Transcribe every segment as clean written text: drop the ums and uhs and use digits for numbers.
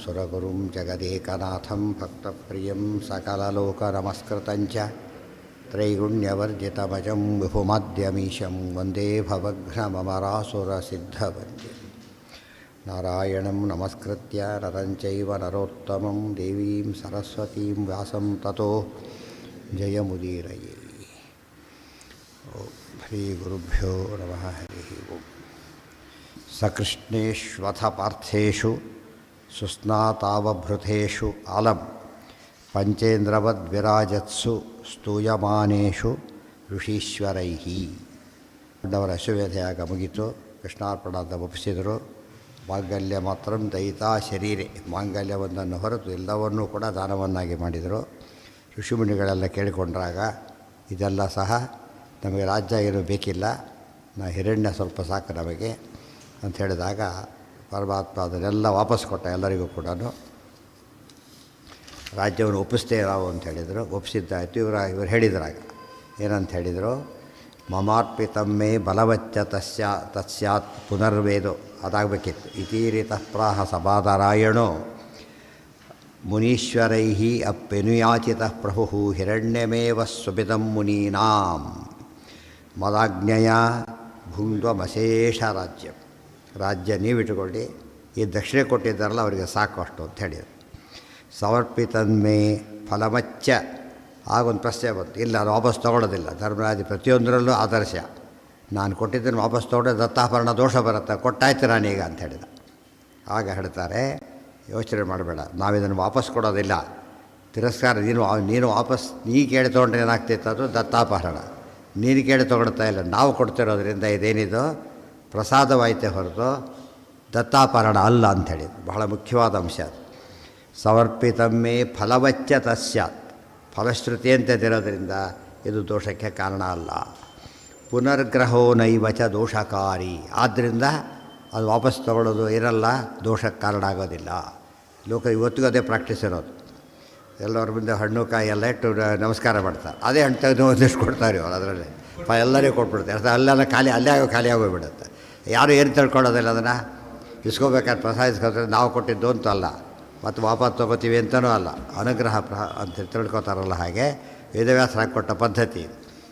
ಸುರಗುರುಂ ಜಗದೇಕನಾಥಂ ಭಕ್ತಪ್ರಿಯಂ ಸಕಲಲೋಕನಮಸ್ಕೃತಂಚ ತ್ರೈಗುಣ್ಯವರ್ಜಿತಮಜಂ ವಿಭುಮದ್ಯಮೀಶಂ ವಂದೇ ಭವಘ್ನಮರಾಸುರಸಿದ್ಧವಂದ್ಯಂ ನಾರಾಯಣಂ ನಮಸ್ಕೃತ್ಯ ನರಂ ಚೈವ ನರೋತ್ತಮಂ ದೇವೀಂ ಸರಸ್ವತೀಂ ವ್ಯಾಸಂ ತತೋ ಜಯಮುದೀರಯೇ. ಓಂ ಶ್ರೀ ಗುರುಭ್ಯೋ ನಮಃ. ಹರಿ ಓಂ. ಸಕೃಷ್ಣೇಷ್ವಥ ಪಾರ್ಥೇಷು ಸುಸ್ನಾತಾವಭೃತೇಷು ಆಲಂ ಪಂಚೇಂದ್ರವದ್ವಿರಾಜತ್ಸು ಸ್ತೂಯಮಾನೇಷು ಋಷೀಶ್ವರೈಃ. ದೊಡ್ಡವರ ಅಶ್ವಮೇಧಯಾಗ ಮುಗಿತು, ಕೃಷ್ಣಾರ್ಪಣ ಅಂತ ಒಪ್ಪಿಸಿದರು. ಮಾಂಗಲ್ಯ ಮಾತ್ರ ದಯಿತಾ ಶರೀರೆ, ಮಾಂಗಲ್ಯವೊಂದನ್ನು ಹೊರತು ಎಲ್ಲವನ್ನೂ ಕೂಡ ದಾನವನ್ನಾಗಿ ಮಾಡಿದರು. ಋಷಿಮುನಿಗಳೆಲ್ಲ ಕೇಳಿಕೊಂಡ್ರಾಗ ಇದೆಲ್ಲ ಸಹ ನಮಗೆ ರಾಜ್ಯ ಏನೂ ಬೇಕಿಲ್ಲ, ಹಿರಣ್ಯ ಸ್ವಲ್ಪ ಸಾಕು ನಮಗೆ ಅಂತ ಹೇಳಿದಾಗ ಪರಮಾತ್ಮ ಅದನ್ನೆಲ್ಲ ವಾಪಸ್ ಕೊಟ್ಟ ಎಲ್ಲರಿಗೂ ಕೂಡ. ರಾಜ್ಯವನ್ನು ಒಪ್ಪಿಸ್ತೇ ನಾವು ಅಂತ ಹೇಳಿದರು. ಒಪ್ಪಿಸಿದ್ದಾಯಿತು. ಇವರು ಹೇಳಿದ್ರಾಗ ಏನಂತ ಹೇಳಿದರು, ಮಮಾರ್ಪಿತಮ್ಮೆ ಬಲವಚ್ಚ ತಸ್ಯಾತ್ ಪುನರ್ವೇದೋ ಅದಾಗಬೇಕಿತ್ತು. ಇತೀರಿತಃ ಪ್ರಾಹ ಸಭಾದರಾಯಣೋ ಮುನೀಶ್ವರೈ ಅಪ್ಯನುಯಾಚಿತಃ ಪ್ರಭು ಹಿರಣ್ಯಮೇವ ಸ್ವಪಿತಂ ಮುನೀನಾಂ ಮದಾಜ್ಞೆಯ ಭುಂಗ್ವಮಶೇಷ ರಾಜ್ಯ ನೀವಿಟ್ಟುಕೊಳ್ಳಿ, ಈ ದಕ್ಷಿಣೆ ಕೊಟ್ಟಿದ್ದಾರಲ್ಲ ಅವರಿಗೆ ಸಾಕು ಅಷ್ಟು ಅಂತ ಹೇಳಿದರು. ಸಮರ್ಪಿತನ್ಮೇ ಫಲಮಚ್ಚ. ಆಗೊಂದು ಪ್ರಶ್ನೆ ಬಂತು, ಇಲ್ಲ ಅದು ವಾಪಸ್ ತೊಗೊಳ್ಳೋದಿಲ್ಲ. ಧರ್ಮರಾಜ ಪ್ರತಿಯೊಂದರಲ್ಲೂ ಆದರ್ಶ. ನಾನು ಕೊಟ್ಟಿದ್ದನ್ನು ವಾಪಸ್ ತೊಗೊಂಡ್ರೆ ದತ್ತಾಭರಣ ದೋಷ ಬರುತ್ತೆ, ಕೊಟ್ಟಾಯ್ತು ನಾನೀಗ ಅಂತ ಹೇಳಿದ. ಆಗ ಹೇಳ್ತಾರೆ, ಯೋಚನೆ ಮಾಡಬೇಡ, ನಾವಿದನ್ನು ವಾಪಸ್ ಕೊಡೋದಿಲ್ಲ. ತಿರಸ್ಕಾರ ನೀನು ವಾಪಸ್ ಕೇಳಿ ತೊಗೊಂಡ್ರೆ ಏನಾಗ್ತಿತ್ತು, ಅದು ದತ್ತಾಪಹರಣ. ನೀನು ಕೇಳಿ ತೊಗೊಳ್ತಾ ಇಲ್ಲ, ನಾವು ಕೊಡ್ತಿರೋದ್ರಿಂದ ಇದೇನಿದು ಪ್ರಸಾದವಾಯಿತೇ ಹೊರತು ದತ್ತಾಪಹರಣ ಅಲ್ಲ ಅಂಥೇಳಿ ಬಹಳ ಮುಖ್ಯವಾದ ಅಂಶ ಅದು. ಸಮರ್ಪಿತಮ್ಮೇ ಫಲವಚ್ಚ ತಸ್ಯಾತ್, ಫಲಶ್ರುತಿ ಅಂತದಿರೋದ್ರಿಂದ ಇದು ದೋಷಕ್ಕೆ ಕಾರಣ ಅಲ್ಲ. ಪುನರ್ಗ್ರಹೋ ನೈವಚ ದೋಷಕಾರಿ, ಆದ್ದರಿಂದ ಅದು ವಾಪಸ್ ತಗೊಳ್ಳೋದು ಇರಲ್ಲ, ದೋಷಕ್ಕೆ ಕಾರಣ ಆಗೋದಿಲ್ಲ. ಲೋಕ ಇವತ್ತಿಗೂ ಅದೇ ಪ್ರಾಕ್ಟೀಸ್ ಇರೋದು. ಎಲ್ಲರ ಮುಂದೆ ಹಣ್ಣು ಕಾಯಿ ಎಲ್ಲ ಇಟ್ಟು ನಮಸ್ಕಾರ ಮಾಡ್ತಾರೆ. ಅದೇ ಹಣ್ಣು ತೆಗೆದು ಒಂದಿಷ್ಟು ಕೊಡ್ತಾರೆ ಇವರು, ಅದರಲ್ಲೇ ಎಲ್ಲರಿಗೂ ಕೊಟ್ಬಿಡ್ತಾರೆ. ಅಲ್ಲೆಲ್ಲ ಖಾಲಿ ಆಗೋಗ್ಬಿಡುತ್ತೆ. ಯಾರು ಏನು ತಿಳ್ಕೊಳ್ಳೋದಿಲ್ಲ, ಅದನ್ನು ಇಸ್ಕೋಬೇಕಾದ್ರೆ ಪ್ರಸಾದ ಇಸ್ಕೊತಾರೆ. ನಾವು ಕೊಟ್ಟಿದ್ದು ಅಂತೂ ಅಲ್ಲ, ಮತ್ತು ವಾಪಸ್ ತೊಗೋತೀವಿ ಅಂತಲೂ ಅಲ್ಲ, ಅನುಗ್ರಹ ಅಂತ ತಿಳ್ಕೊತಾರಲ್ಲ. ಹಾಗೆ ವೇದವ್ಯಾಸರಾಗಿ ಕೊಟ್ಟ ಪದ್ಧತಿ.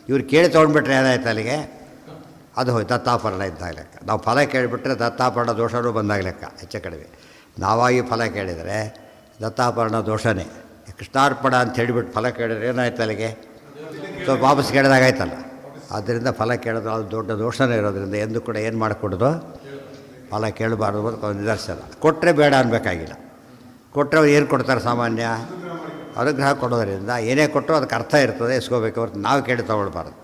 ಇವ್ರು ಕೇಳಿ ತೊಗೊಂಡ್ಬಿಟ್ರೆ ಏನಾಯ್ತು ಅಲ್ಲಿಗೆ, ಅದು ಹೋಯ್ತು ದತ್ತಾಪರಣ ಇದ್ದಾಗ ಲೆಕ್ಕ. ನಾವು ಫಲ ಕೇಳಿಬಿಟ್ರೆ ದತ್ತಾಪರಣ ದೋಷವೂ ಬಂದಾಗ ಲೆಕ್ಕ. ಹೆಚ್ಚು ಕಡಿಮೆ ನಾವಾಗಿ ಫಲ ಕೇಳಿದರೆ ದತ್ತಾಪರಣ ದೋಷನೇ. ಕೃಷ್ಣಾರ್ಪಣ ಅಂತ ಹೇಳಿಬಿಟ್ಟು ಫಲ ಕೇಳಿದ್ರೆ ಏನಾಯ್ತು ಅಲ್ಲಿಗೆ, ಸ್ವಲ್ಪ ವಾಪಸ್ ಕೇಳಿದಾಗಾಯ್ತಲ್ಲ. ಆದ್ದರಿಂದ ಫಲ ಕೇಳೋದು ಅದು ದೊಡ್ಡ ದೋಷನೇ ಇರೋದ್ರಿಂದ ಎಂದು ಕೂಡ ಏನು ಮಾಡಿಕೊಡೋದು, ಫಲ ಕೇಳಬಾರ್ದು ಅಂತ ಒಂದು ನಿದರ್ಶನ. ಕೊಟ್ಟರೆ ಬೇಡ ಅನ್ಬೇಕಾಗಿಲ್ಲ. ಕೊಟ್ಟರೆ ಅವ್ರು ಏನು ಕೊಡ್ತಾರೆ, ಸಾಮಾನ್ಯ ಅನುಗ್ರಹ ಕೊಡೋದ್ರಿಂದ ಏನೇ ಕೊಟ್ಟರು ಅದಕ್ಕೆ ಅರ್ಥ ಇರ್ತದೆ, ಇಸ್ಕೋಬೇಕು ಹೊರತು ನಾವು ಕೇಳಿ ತೊಗೊಳ್ಬಾರ್ದು.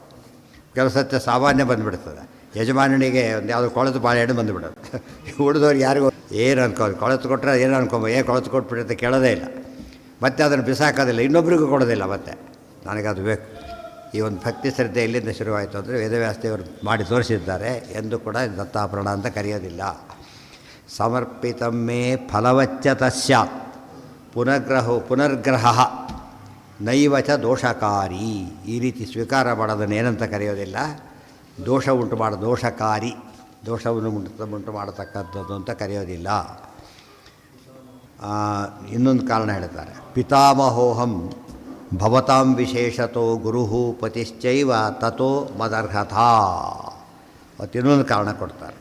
ಕೆಲವು ಸತ್ಯ ಸಾಮಾನ್ಯ ಬಂದುಬಿಡ್ತದೆ. ಯಜಮಾನನಿಗೆ ಒಂದು ಯಾವುದೋ ಕೊಳೆತು ಬಾಳೆಹಣ್ಣು ಬಂದುಬಿಡೋದು. ಉಳಿದವ್ರಿಗೆ ಯಾರಿಗೂ ಏನು ಅನ್ಕೋದು, ಕೊಳೆತು ಕೊಟ್ಟರೆ ಏನು ಕೊಳೆತು ಕೊಟ್ಬಿಡುತ್ತೆ ಕೇಳೋದೇ ಇಲ್ಲ. ಮತ್ತು ಅದನ್ನು ಬಿಸಾಕೋದಿಲ್ಲ, ಇನ್ನೊಬ್ರಿಗೂ ಕೊಡೋದಿಲ್ಲ. ಮತ್ತು ನನಗದು ಬೇಕು. ಈ ಒಂದು ಭಕ್ತಿ ಶ್ರದ್ಧೆ ಎಲ್ಲಿಂದ ಶುರುವಾಯಿತು ಅಂದರೆ ವೇದವ್ಯಾಸದೇವರು ಮಾಡಿ ತೋರಿಸಿದ್ದಾರೆ. ಎಂದು ಕೂಡ ದತ್ತಾಪರಣ ಅಂತ ಕರೆಯೋದಿಲ್ಲ. ಸಮರ್ಪಿತಮ್ಮೇ ಫಲವಚ್ಚ ತಸ್ಯಾತ್ ಪುನರ್ಗ್ರಹ ನೈವಚ ದೋಷಕಾರಿ. ಈ ರೀತಿ ಸ್ವೀಕಾರ ಮಾಡೋದನ್ನು ಏನಂತ ಕರೆಯೋದಿಲ್ಲ, ದೋಷ ಉಂಟು ಮಾಡೋ ದೋಷಕಾರಿ, ದೋಷವನ್ನು ಉಂಟು ಮಾಡತಕ್ಕಂಥದ್ದು ಅಂತ ಕರೆಯೋದಿಲ್ಲ. ಇನ್ನೊಂದು ಕಾರಣ ಹೇಳ್ತಾರೆ, ಪಿತಾಮಹೋಹಂ ಭವತಾಂ ವಿಶೇಷತೋ ಗುರು ಪತಿಶ್ಚೈವ ತಥೋ ಮದರ್ಹತಾ. ಮತ್ತು ಇನ್ನೊಂದು ಕಾರಣ ಕೊಡ್ತಾರೆ,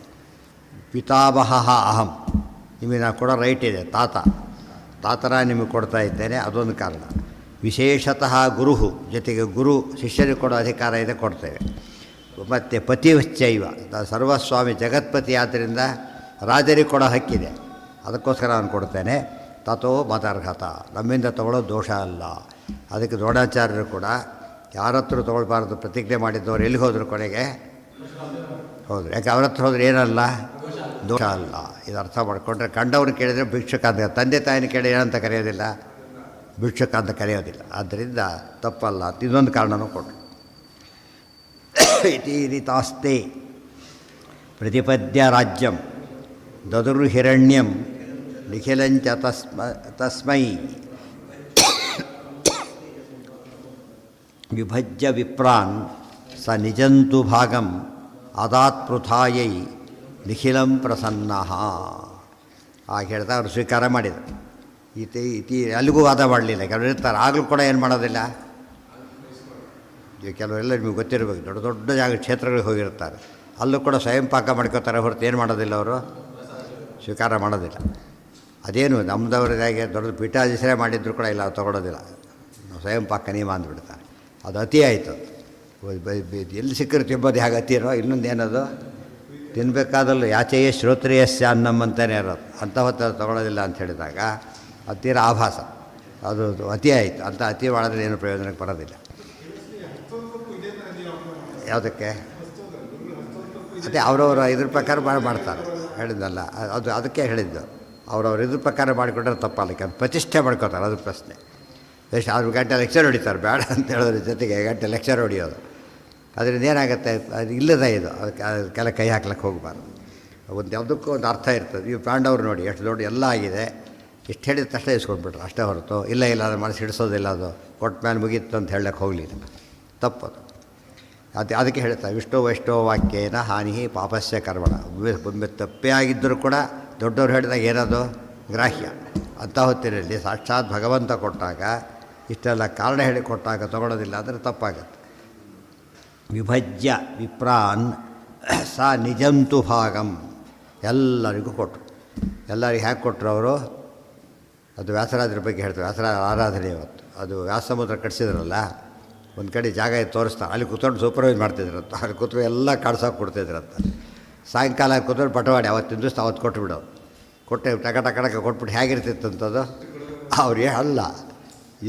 ಪಿತಾಮಹ ಅಹಂ, ನಿಮಗೆ ನಾನು ಕೊಡೋ ರೈಟ್ ಇದೆ, ತಾತರ ನಿಮಗೆ ಕೊಡ್ತಾ ಇದ್ದೇನೆ, ಅದೊಂದು ಕಾರಣ. ವಿಶೇಷತಃ ಗುರು, ಜೊತೆಗೆ ಗುರು ಶಿಷ್ಯರಿಗೆ ಕೊಡೋ ಅಧಿಕಾರ ಇದೆ, ಕೊಡ್ತೇವೆ. ಮತ್ತು ಪತಿಶ್ಚೈವ, ಸರ್ವಸ್ವಾಮಿ ಜಗತ್ಪತಿ ಆದ್ದರಿಂದ ರಾಜರಿಗೆ ಕೊಡೋ ಹಕ್ಕಿದೆ, ಅದಕ್ಕೋಸ್ಕರ ನಾನು ಕೊಡ್ತೇನೆ. ತಥೋ ಮದರ್ಹತ, ನಮ್ಮಿಂದ ತೊಗೊಳ್ಳೋದು ದೋಷ ಅಲ್ಲ. ಅದಕ್ಕೆ ದ್ರೋಣಾಚಾರ್ಯರು ಕೂಡ ಯಾರ ಹತ್ರ ತೊಗೊಳ್ಬಾರ್ದು ಪ್ರತಿಜ್ಞೆ ಮಾಡಿದ್ದವ್ರು ಎಲ್ಲಿಗೆ ಹೋದ್ರು, ಕೊನೆಗೆ ಹೋದರು. ಯಾಕೆ ಅವ್ರ ಹತ್ರ ಹೋದ್ರೆ ಏನಲ್ಲ, ದೋಷ ಅಲ್ಲ. ಇದು ಅರ್ಥ ಮಾಡಿಕೊಂಡ್ರೆ, ಕಂಡವ್ರನ್ನ ಕೇಳಿದರೆ ಭಿಕ್ಷುಕ ಅಂತ, ತಂದೆ ತಾಯಿನ ಕೇಳಿ ಏನಂತ ಕರೆಯೋದಿಲ್ಲ, ಭಿಕ್ಷುಕ ಅಂತ ಕರೆಯೋದಿಲ್ಲ. ಆದ್ದರಿಂದ ತಪ್ಪಲ್ಲ ಅಂತ ಇದೊಂದು ಕಾರಣನೂ ಕೊಟ್ಟರು. ಇತೀರಿತಾಸ್ತೆ ಪ್ರತಿಪದ್ಯ ರಾಜ್ಯಂ ದದುರ್ಹಿರಣ್ಯಂ ನಿಖಿಲಂಚ ತಸ್ಮೈ ವಿಭಜ್ಯ ವಿಪ್ರಾನ್ ಸ ನಿಜಂತು ಭಾಗಂ ಅದಾತ್ಪೃಥಾಯೈ ನಿಖಿಲಂ ಪ್ರಸನ್ನ. ಆಗ ಹೇಳ್ತಾ ಅವರು ಸ್ವೀಕಾರ ಮಾಡಿದರು. ಅಲ್ಲಿಗೂ ವಾದ ಮಾಡಲಿಲ್ಲ. ಕೆಲವರು ಇರ್ತಾರೆ ಆಗಲೂ ಕೂಡ ಏನು ಮಾಡೋದಿಲ್ಲ. ಈಗ ಕೆಲವರೆಲ್ಲ ನಿಮಗೆ ಗೊತ್ತಿರಬೇಕು, ದೊಡ್ಡ ದೊಡ್ಡ ಜಾಗ ಕ್ಷೇತ್ರಗಳಿಗೆ ಹೋಗಿರ್ತಾರೆ, ಅಲ್ಲೂ ಕೂಡ ಸ್ವಯಂ ಪಾಕ ಮಾಡ್ಕೋತಾರೆ ಹೊರತು ಏನು ಮಾಡೋದಿಲ್ಲ, ಅವರು ಸ್ವೀಕಾರ ಮಾಡೋದಿಲ್ಲ. ಅದೇನು ನಮ್ಮದವ್ರಿಗಾಗೆ ದೊಡ್ಡ ಪೀಠಾಧೀಶರೇ ಮಾಡಿದ್ರು ಕೂಡ ಇಲ್ಲ, ತೊಗೊಳೋದಿಲ್ಲ. ಸ್ವಯಂ ಪಾಕ ನಿಯಮ ಅಂದ್ಬಿಡ್ತಾರೆ. ಅದು ಅತಿ ಆಯಿತು. ಎಲ್ಲಿ ಸಿಕ್ಕರು ತಿಂಬೋದು ಹೇಗೆ ಅತಿರೋ. ಇನ್ನೊಂದು ಏನದು, ತಿನ್ನಬೇಕಾದಲ್ಲೂ ಯಾಚೆಯೇ ಶ್ರೋತ್ರಿಯಸ್ಯ ಅನ್ನಮ್ಮಂತಲೇ ಇರೋದು. ಅಂಥ ಹೊತ್ತು ತೊಗೊಳೋದಿಲ್ಲ ಅಂತ ಹೇಳಿದಾಗ ಅತಿರ ಆಭಾಸ, ಅದು ಅತಿ ಆಯಿತು. ಅಂಥ ಅತಿ ಮಾಡಿದ್ರೆ ಏನು ಪ್ರಯೋಜನಕ್ಕೆ ಬರೋದಿಲ್ಲ. ಯಾವುದಕ್ಕೆ? ಅದೇ ಅವರವರ ಇದ್ರ ಪ್ರಕಾರ ಮಾಡ್ತಾರೆ, ಹೇಳಿದ್ದಲ್ಲ ಅದು. ಅದಕ್ಕೆ ಹೇಳಿದ್ದು, ಅವ್ರವ್ರ ಇದ್ರ ಪ್ರಕಾರ ಮಾಡಿಕೊಂಡ್ರೆ ತಪ್ಪಲ್ಲ. ಪ್ರತಿಷ್ಠೆ ಮಾಡ್ಕೋತಾರೆ, ಅದು ಪ್ರಶ್ನೆ. ಎಷ್ಟು 6 ಗಂಟೆ ಲೆಕ್ಚರ್ ಹೊಡಿತಾರೆ, ಬೇಡ ಅಂತ ಹೇಳಿದ್ರ ಜೊತೆಗೆ ಗಂಟೆ ಲೆಕ್ಚರ್ ಹೊಡಿಯೋದು. ಅದರಿಂದ ಏನಾಗುತ್ತೆ, ಅದು ಇಲ್ಲದ ಇದು. ಅದಕ್ಕೆಲ್ಲ ಕೈ ಹಾಕ್ಲಿಕ್ಕೆ ಹೋಗಬಾರ್ದು. ಒಂದು ಯಾವುದಕ್ಕೂ ಒಂದು ಅರ್ಥ ಇರ್ತದೆ. ಇವು ಪಾಂಡವರು ನೋಡಿ ಎಷ್ಟು ದೊಡ್ಡ ಎಲ್ಲ ಆಗಿದೆ, ಇಷ್ಟು ಹೇಳಿದ ತಕ್ಷಣ ಇಸ್ಕೊಂಡ್ಬಿಟ್ರು ಅಷ್ಟೇ ಹೊರತು ಇಲ್ಲ ಅದು ಮನಸ್ಸು ಹಿಡಿಸೋದಿಲ್ಲ, ಅದು ಕೊಟ್ಟ ಮೇಲೆ ಮುಗೀತು ಅಂತ ಹೇಳಕ್ಕೆ ಹೋಗಲಿಲ್ಲ. ತಪ್ಪದು. ಅದಕ್ಕೆ ಹೇಳ್ತಾರೆ ವಿಷ್ಟೋ ವೈಷ್ಟೋ ವಾಕ್ಯೇನ ಹಾನಿ ಪಾಪಸ್ಯ ಕರ್ಮಣ. ಒಮ್ಮೆ ತಪ್ಪೇ ಆಗಿದ್ದರೂ ಕೂಡ ದೊಡ್ಡವ್ರು ಹೇಳಿದಾಗ ಏನದು ಗ್ರಾಹ್ಯ. ಅಂಥ ಹೊತ್ತಿನಲ್ಲಿ ಸಾಕ್ಷಾತ್ ಭಗವಂತ ಕೊಟ್ಟಾಗ ಇಷ್ಟೆಲ್ಲ ಕಾರಣ ಹೇಳಿ ಕೊಟ್ಟಾಗ ತೊಗೊಳೋದಿಲ್ಲ ಅಂದರೆ ತಪ್ಪಾಗತ್ತೆ. ವಿಭಜ್ಯ ವಿಪ್ರಾನ್ ಸಾ ನಿಜಂತು ಭಾಗಂ. ಎಲ್ಲರಿಗೂ ಕೊಟ್ಟರು. ಎಲ್ಲರಿಗೆ ಹೇಗೆ ಕೊಟ್ಟರು ಅವರು? ಅದು ವ್ಯಾಸರಾಜರ ಬಗ್ಗೆ ಹೇಳ್ತಾರೆ. ವ್ಯಾಸರಾಜ ಆರಾಧನೆ ಇವತ್ತು ಅದು ವ್ಯಾಸಸಮುದ್ರ ಕಟ್ಟಿಸಿದ್ರಲ್ಲ, ಒಂದು ಕಡೆ ಜಾಗ ತೋರಿಸ್ತಾರೆ, ಅಲ್ಲಿ ಕೂತ್ಕೊಂಡು ಸೂಪರ್ವೈಸ್ ಮಾಡ್ತಿದ್ರಂತ. ಅಲ್ಲಿ ಕೂತ್ಕೊಂಡು ಎಲ್ಲ ಕಾಡ್ಸೋಕೆ ಕೊಡ್ತಿದ್ರಂತ. ಸಾಯಂಕಾಲ ಕೂತ್ಕೊಂಡು ಪಟವಾಡಿ ಅವತ್ತಿನ ದಿವಸ ಅವತ್ತು ಕೊಟ್ಟುಬಿಡೋದು. ಕೊಟ್ಟೆ ಟಕ ಕೊಟ್ಬಿಟ್ಟು ಹೇಗಿರ್ತಿತ್ತಂಥದ್ದು ಅವ್ರಿಗೆ ಅಲ್ಲ,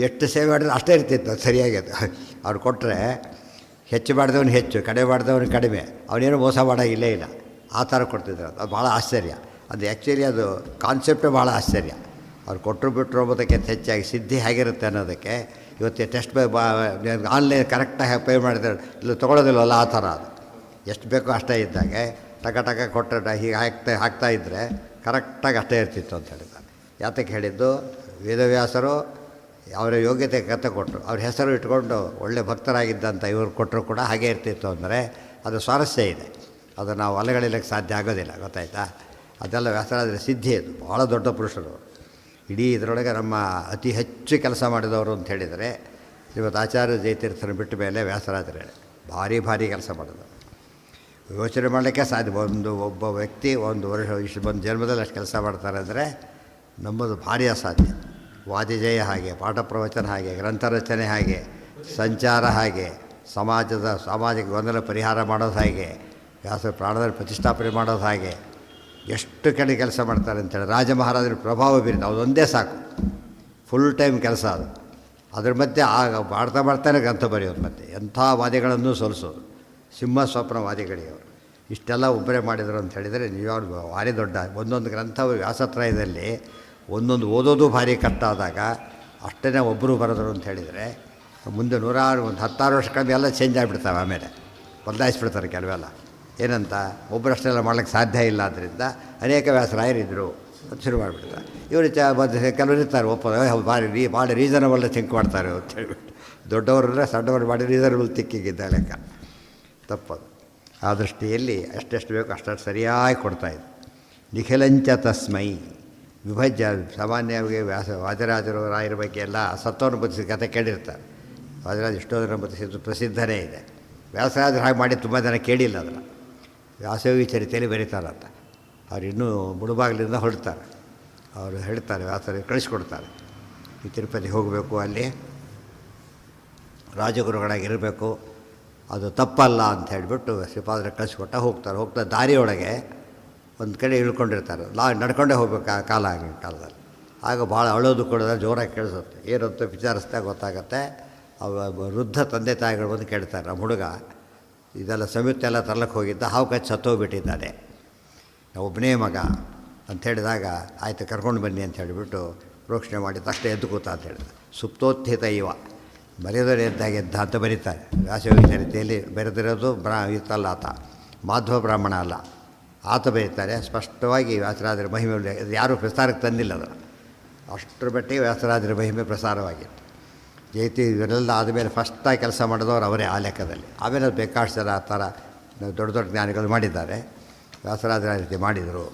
ಎಷ್ಟು ಸೇವೆ ಮಾಡಿದ್ರೆ ಅಷ್ಟೇ ಇರ್ತಿತ್ತು ಸರಿಯಾಗಿ. ಅದು ಅವ್ರು ಕೊಟ್ಟರೆ ಹೆಚ್ಚು ಮಾಡಿದವನು ಹೆಚ್ಚು, ಕಡಿಮೆ ಮಾಡಿದವನು ಕಡಿಮೆ, ಅವನೇನು ಮೋಸ ಮಾಡೋಂಗಿಲ್ಲೇ ಇಲ್ಲ. ಆ ಥರ ಕೊಡ್ತಿದ್ರು. ಅದು ಭಾಳ ಆಶ್ಚರ್ಯ. ಅದು ಆ್ಯಕ್ಚುಲಿ ಅದು ಕಾನ್ಸೆಪ್ಟೇ ಭಾಳ ಆಶ್ಚರ್ಯ. ಅವ್ರು ಕೊಟ್ಟರು ಬಿಟ್ಟರು ಅನ್ನೋದಕ್ಕೆ ಹೆಚ್ಚಾಗಿ ಸಿದ್ಧಿ ಹೇಗಿರುತ್ತೆ ಅನ್ನೋದಕ್ಕೆ ಇವತ್ತು ಟೆಸ್ಟ್ ಆನ್ಲೈನ್ ಕರೆಕ್ಟಾಗಿ ಪೇ ಮಾಡಿದ್ರೆ ಇಲ್ಲ ತೊಗೊಳೋದಿಲ್ಲವಲ್ಲ, ಆ ಥರ. ಅದು ಎಷ್ಟು ಬೇಕೋ ಅಷ್ಟೇ ಇದ್ದಾಗೆ ಟಕ ಕೊಟ್ಟರೆ ಹೀಗೆ ಹಾಕ್ತಾಯಿದ್ರೆ ಕರೆಕ್ಟಾಗಿ ಅಷ್ಟೇ ಇರ್ತಿತ್ತು ಅಂತ ಹೇಳಿದ್ದಾರೆ. ಯಾತಕ್ಕೆ ಹೇಳಿದ್ದು, ವೇದವ್ಯಾಸರು ಅವರ ಯೋಗ್ಯತೆ ಕತೆ ಕೊಟ್ಟರು, ಅವ್ರ ಹೆಸರು ಇಟ್ಕೊಂಡು ಒಳ್ಳೆ ಭಕ್ತರಾಗಿದ್ದಂಥ ಇವರು ಕೊಟ್ಟರು ಕೂಡ ಹಾಗೇ ಇರ್ತಿತ್ತು. ಅಂದರೆ ಅದು ಸ್ವಾರಸ್ಯ ಇದೆ. ಅದು ನಾವು ಅಲೆಗಳಿಲ್ಲಕ್ಕೆ ಸಾಧ್ಯ ಆಗೋದಿಲ್ಲ, ಗೊತ್ತಾಯ್ತಾ? ಅದೆಲ್ಲ ವ್ಯಾಸರಾಜರ ಸಿದ್ಧಿ. ಅದು ಭಾಳ ದೊಡ್ಡ ಪುರುಷರು. ಇಡೀ ಇದರೊಳಗೆ ನಮ್ಮ ಅತಿ ಹೆಚ್ಚು ಕೆಲಸ ಮಾಡಿದವರು ಅಂತ ಹೇಳಿದರೆ ಇವತ್ತು ಆಚಾರ್ಯ ಜಯತೀರ್ಥನ ಬಿಟ್ಟ ಮೇಲೆ ವ್ಯಾಸರಾಜರೇ ಭಾರಿ ಕೆಲಸ ಮಾಡಿದವರು. ಯೋಚನೆ ಮಾಡಲಿಕ್ಕೆ ಸಾಧ್ಯ. ಒಬ್ಬ ವ್ಯಕ್ತಿ ಒಂದು ವರ್ಷ ಒಂದು ಜನ್ಮದಲ್ಲಿ ಅಷ್ಟು ಕೆಲಸ ಮಾಡ್ತಾರೆ ಅಂದರೆ ನಮ್ಮದು ಭಾರಿ ಅಸಾಧ್ಯ. ವಾದಿಜಯ ಹಾಗೆ, ಪಾಠ ಪ್ರವಚನ ಹಾಗೆ, ಗ್ರಂಥ ರಚನೆ ಹಾಗೆ, ಸಂಚಾರ ಹಾಗೆ, ಸಾಮಾಜಿಕ ಗೊಂದಲ ಪರಿಹಾರ ಮಾಡೋದು ಹಾಗೆ, ವ್ಯಾಸ ಪ್ರಾಣದಲ್ಲಿ ಪ್ರತಿಷ್ಠಾಪನೆ ಮಾಡೋದು ಹಾಗೆ, ಎಷ್ಟು ಕಡೆ ಕೆಲಸ ಮಾಡ್ತಾರೆ ಅಂತೇಳಿ. ರಾಜ ಮಹಾರಾಜರ ಪ್ರಭಾವ ಬೀರಿದ ಅದೊಂದೇ ಸಾಕು, ಫುಲ್ ಟೈಮ್ ಕೆಲಸ ಅದು. ಅದ್ರ ಮಧ್ಯೆ ಆಗ ಮಾಡ್ತಾನೆ ಗ್ರಂಥ ಬರೆಯೋದು, ಮತ್ತು ಎಂಥ ವಾದಿಗಳನ್ನು ಸೋಲಿಸೋದು, ಸಿಂಹ ಸ್ವಪ್ನವಾದಿಗಳಿಗೆ ಅವರು ಇಷ್ಟೆಲ್ಲ ಒಬ್ಬರೇ ಮಾಡಿದರು ಅಂತ ಹೇಳಿದರೆ ನಿಜವಾಗ್ಲೂ ಭಾರಿ ದೊಡ್ಡ. ಒಂದೊಂದು ಗ್ರಂಥ ವ್ಯಾಸತ್ರಯದಲ್ಲಿ ಒಂದೊಂದು ಓದೋದು ಭಾರಿ ಕಷ್ಟ ಆದಾಗ ಅಷ್ಟೇ ಒಬ್ಬರು ಬರೆದರು ಅಂತ ಹೇಳಿದರೆ ಮುಂದೆ 16 ವರ್ಷ ಕಮ್ಮಿ ಎಲ್ಲ ಚೇಂಜ್ ಆಗಿಬಿಡ್ತಾವೆ. ಆಮೇಲೆ ಬದಲಾಯಿಸ್ಬಿಡ್ತಾರೆ ಕೆಲವೆಲ್ಲ. ಏನಂತ ಒಬ್ಬರಷ್ಟೆಲ್ಲ ಮಾಡ್ಲಿಕ್ಕೆ ಸಾಧ್ಯ ಇಲ್ಲ. ಆದ್ದರಿಂದ ಅನೇಕ ವ್ಯಾಸರಾಯರಿದ್ದರು ಅಂತ ಶುರು ಮಾಡಿಬಿಡ್ತಾರೆ. ಇವರು ಕೆಲವರು ಇರ್ತಾರೆ ಭಾರಿ ರೀಸನಬಲ್ ಥಿಂಕ್ ಮಾಡ್ತಾರೆ ಅಂತ ಹೇಳ್ಬಿಟ್ಟು. ದೊಡ್ಡವರನ್ನ ಸಣ್ಣವರು ಮಾಡಿ ರೀಸನಬಲ್ ಥಿಂಕಿಂಗಿದ್ದ ಲೆಕ್ಕ. ತಪ್ಪದು. ಆ ದೃಷ್ಟಿಯಲ್ಲಿ ಎಷ್ಟೆಷ್ಟು ಬೇಕು ಅಷ್ಟಷ್ಟು ಸರಿಯಾಗಿ ಕೊಡ್ತಾಯಿದ್ರು. ನಿಖಿಲಂಚ ತಸ್ಮೈ ವಿಭಜ್ಯ. ಸಾಮಾನ್ಯವಾಗಿ ವಾದಿರಾಜರು ರಾಯರ ಬಗ್ಗೆ ಎಲ್ಲ ಸತ್ವವನ್ನು ಬದುಕಿದ ಕಥೆ ಕೇಳಿರ್ತಾರೆ. ವಾದಿರಾಜ ಎಷ್ಟೋ ಜನ ಬದುಕಿದ್ದು ಪ್ರಸಿದ್ಧನೇ ಇದೆ. ವ್ಯಾಸರಾಜರು ಹಾಗೆ ಮಾಡಿ ತುಂಬ ಜನ ಕೇಳಿಲ್ಲ ಅದನ್ನು. ವ್ಯಾಸಯೋಗಿ ಚರಿತೆಯಲ್ಲಿ ಬರೀತಾರಂತ. ಅವ್ರು ಇನ್ನೂ ಮುಳುಬಾಗಿಲಿಂದ ಹೊರಡ್ತಾರೆ. ಅವರು ಹೇಳ್ತಾರೆ, ವ್ಯಾಸರಿಗೆ ಕಳಿಸ್ಕೊಡ್ತಾರೆ, ಈ ತಿರುಪತಿಗೆ ಹೋಗಬೇಕು, ಅಲ್ಲಿ ರಾಜಗುರುಗಳಾಗಿರಬೇಕು, ಅದು ತಪ್ಪಲ್ಲ ಅಂತ ಹೇಳಿಬಿಟ್ಟು ಶ್ರೀಪಾದರ ಕಳಿಸ್ಕೊಟ್ಟ ಹೋಗ್ತಾ ದಾರಿಯೊಳಗೆ ಒಂದು ಕಡೆ ಇಳ್ಕೊಂಡಿರ್ತಾರೆ. ನಡ್ಕೊಂಡೇ ಹೋಗ್ಬೇಕು ಆ ಕಾಲ ಆಗಿನ ಕಾಲದಲ್ಲಿ. ಆಗ ಭಾಳ ಅಳೋದು ಕೂಡ ಜೋರಾಗಿ ಕೇಳಿಸುತ್ತೆ. ಏನಂತ ವಿಚಾರಿಸ್ತಾ ಗೊತ್ತಾಗತ್ತೆ. ವೃದ್ಧ ತಂದೆ ತಾಯಿಗಳು ಬಂದು ಕೇಳ್ತಾರೆ, ನಮ್ಮ ಹುಡುಗ ಇದೆಲ್ಲ ಸಂಯುಕ್ತ ಎಲ್ಲ ತರ್ಲಕ್ಕೆ ಹೋಗಿದ್ದ, ಹಾವು ಕಚ್ಚಿ ಸತ್ತೋಗ್ಬಿಟ್ಟಿದ್ದಾನೆ, ಒಬ್ಬನೇ ಮಗ ಅಂತ ಹೇಳಿದಾಗ ಆಯಿತು ಕರ್ಕೊಂಡು ಬನ್ನಿ ಅಂತ ಹೇಳಿಬಿಟ್ಟು ಪ್ರೋಕ್ಷಣೆ ಮಾಡಿ ತಕ್ಷಣ ಎದ್ದು ಕೂತ ಅಂತ ಹೇಳಿದ. ಸುಪ್ತೋತ್ಥಿತ ಇವ ಬರೆಯೋದರ ಎದ್ದ ಅಂತ ಬರೀತಾರೆ. ವ್ಯಾಸಯೋಗಿ ಚರಿತೆಯಲ್ಲಿ ಬರೆದಿರೋದು ಇತ್ತಲ್ಲ ಆತ, ಮಾಧ್ವ ಬ್ರಾಹ್ಮಣ ಅಲ್ಲ, ಆತ ಬರೀತಾರೆ ಸ್ಪಷ್ಟವಾಗಿ. ವ್ಯಾಸರಾಜರ ಮಹಿಮೆ ಯಾರೂ ಪ್ರಸಾರಕ್ಕೆ ತಂದಿಲ್ಲ ಅದನ್ನು. ಅಷ್ಟರ ಮಟ್ಟಿಗೆ ವ್ಯಾಸರಾಜರ ಮಹಿಮೆ ಪ್ರಸಾರವಾಗಿತ್ತು. ಜಯತಿ ಇವರೆಲ್ಲ ಆದಮೇಲೆ ಫಸ್ಟಾಗಿ ಕೆಲಸ ಮಾಡಿದವರು ಅವರೇ ಆ ಲೆಕ್ಕದಲ್ಲಿ. ಆಮೇಲೆ ಬೇಕಾಷ್ಟು ಜನ ಆ ಥರ ದೊಡ್ಡ ಜ್ಞಾನಿಗಳು ಮಾಡಿದ್ದಾರೆ. ವ್ಯಾಸರಾಜರ ರೀತಿ ಮಾಡಿದರು.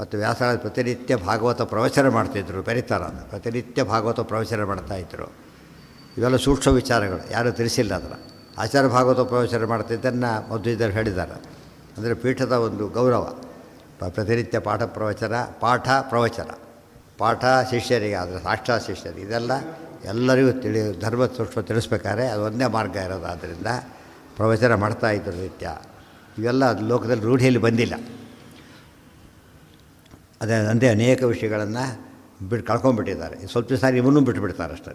ಮತ್ತು ವ್ಯಾಸರಾಜ ಪ್ರತಿನಿತ್ಯ ಭಾಗವತ ಪ್ರವಚನ ಮಾಡ್ತಿದ್ರು, ಬರೀತಾರೆ ಅದು, ಪ್ರತಿನಿತ್ಯ ಭಾಗವತ ಪ್ರವಚನ ಮಾಡ್ತಾಯಿದ್ರು. ಇವೆಲ್ಲ ಸೂಕ್ಷ್ಮ ವಿಚಾರಗಳು, ಯಾರೂ ತಿಳಿಸಿಲ್ಲ ಅದನ್ನು. ಆಚಾರ್ಯ ಭಾಗವತ ಪ್ರವಚನ ಮಾಡ್ತಿದ್ದನ್ನು ಮಧ್ವಿದರು ಹೇಳಿದ್ದಾರೆ. ಅಂದರೆ ಪೀಠದ ಒಂದು ಗೌರವ. ಪ್ರತಿನಿತ್ಯ ಪ್ರವಚನ ಪಾಠ ಶಿಷ್ಯರಿಗೆ, ಆದರೆ ಸಾಕ್ಷಾತ್ ಶಿಷ್ಯರಿಗೆ, ಇದೆಲ್ಲ ಎಲ್ಲರಿಗೂ ಧರ್ಮ ಸೂಕ್ಷ್ಮ ತಿಳಿಸ್ಬೇಕಾದ್ರೆ ಅದು ಒಂದೇ ಮಾರ್ಗ ಇರೋದು. ಆದ್ದರಿಂದ ಪ್ರವಚನ ಮಾಡ್ತಾಯಿದ್ರು ನಿತ್ಯ. ಇವೆಲ್ಲ ಲೋಕದಲ್ಲಿ ರೂಢಿಯಲ್ಲಿ ಬಂದಿಲ್ಲ. ಅಂದೇ ಅನೇಕ ವಿಷಯಗಳನ್ನು ಕಳ್ಕೊಂಡ್ಬಿಟ್ಟಿದ್ದಾರೆ. ಸ್ವಲ್ಪ ಸಾರಿ ಇವನ್ನೂ ಬಿಟ್ಟುಬಿಡ್ತಾರೆ ಅಷ್ಟೇ.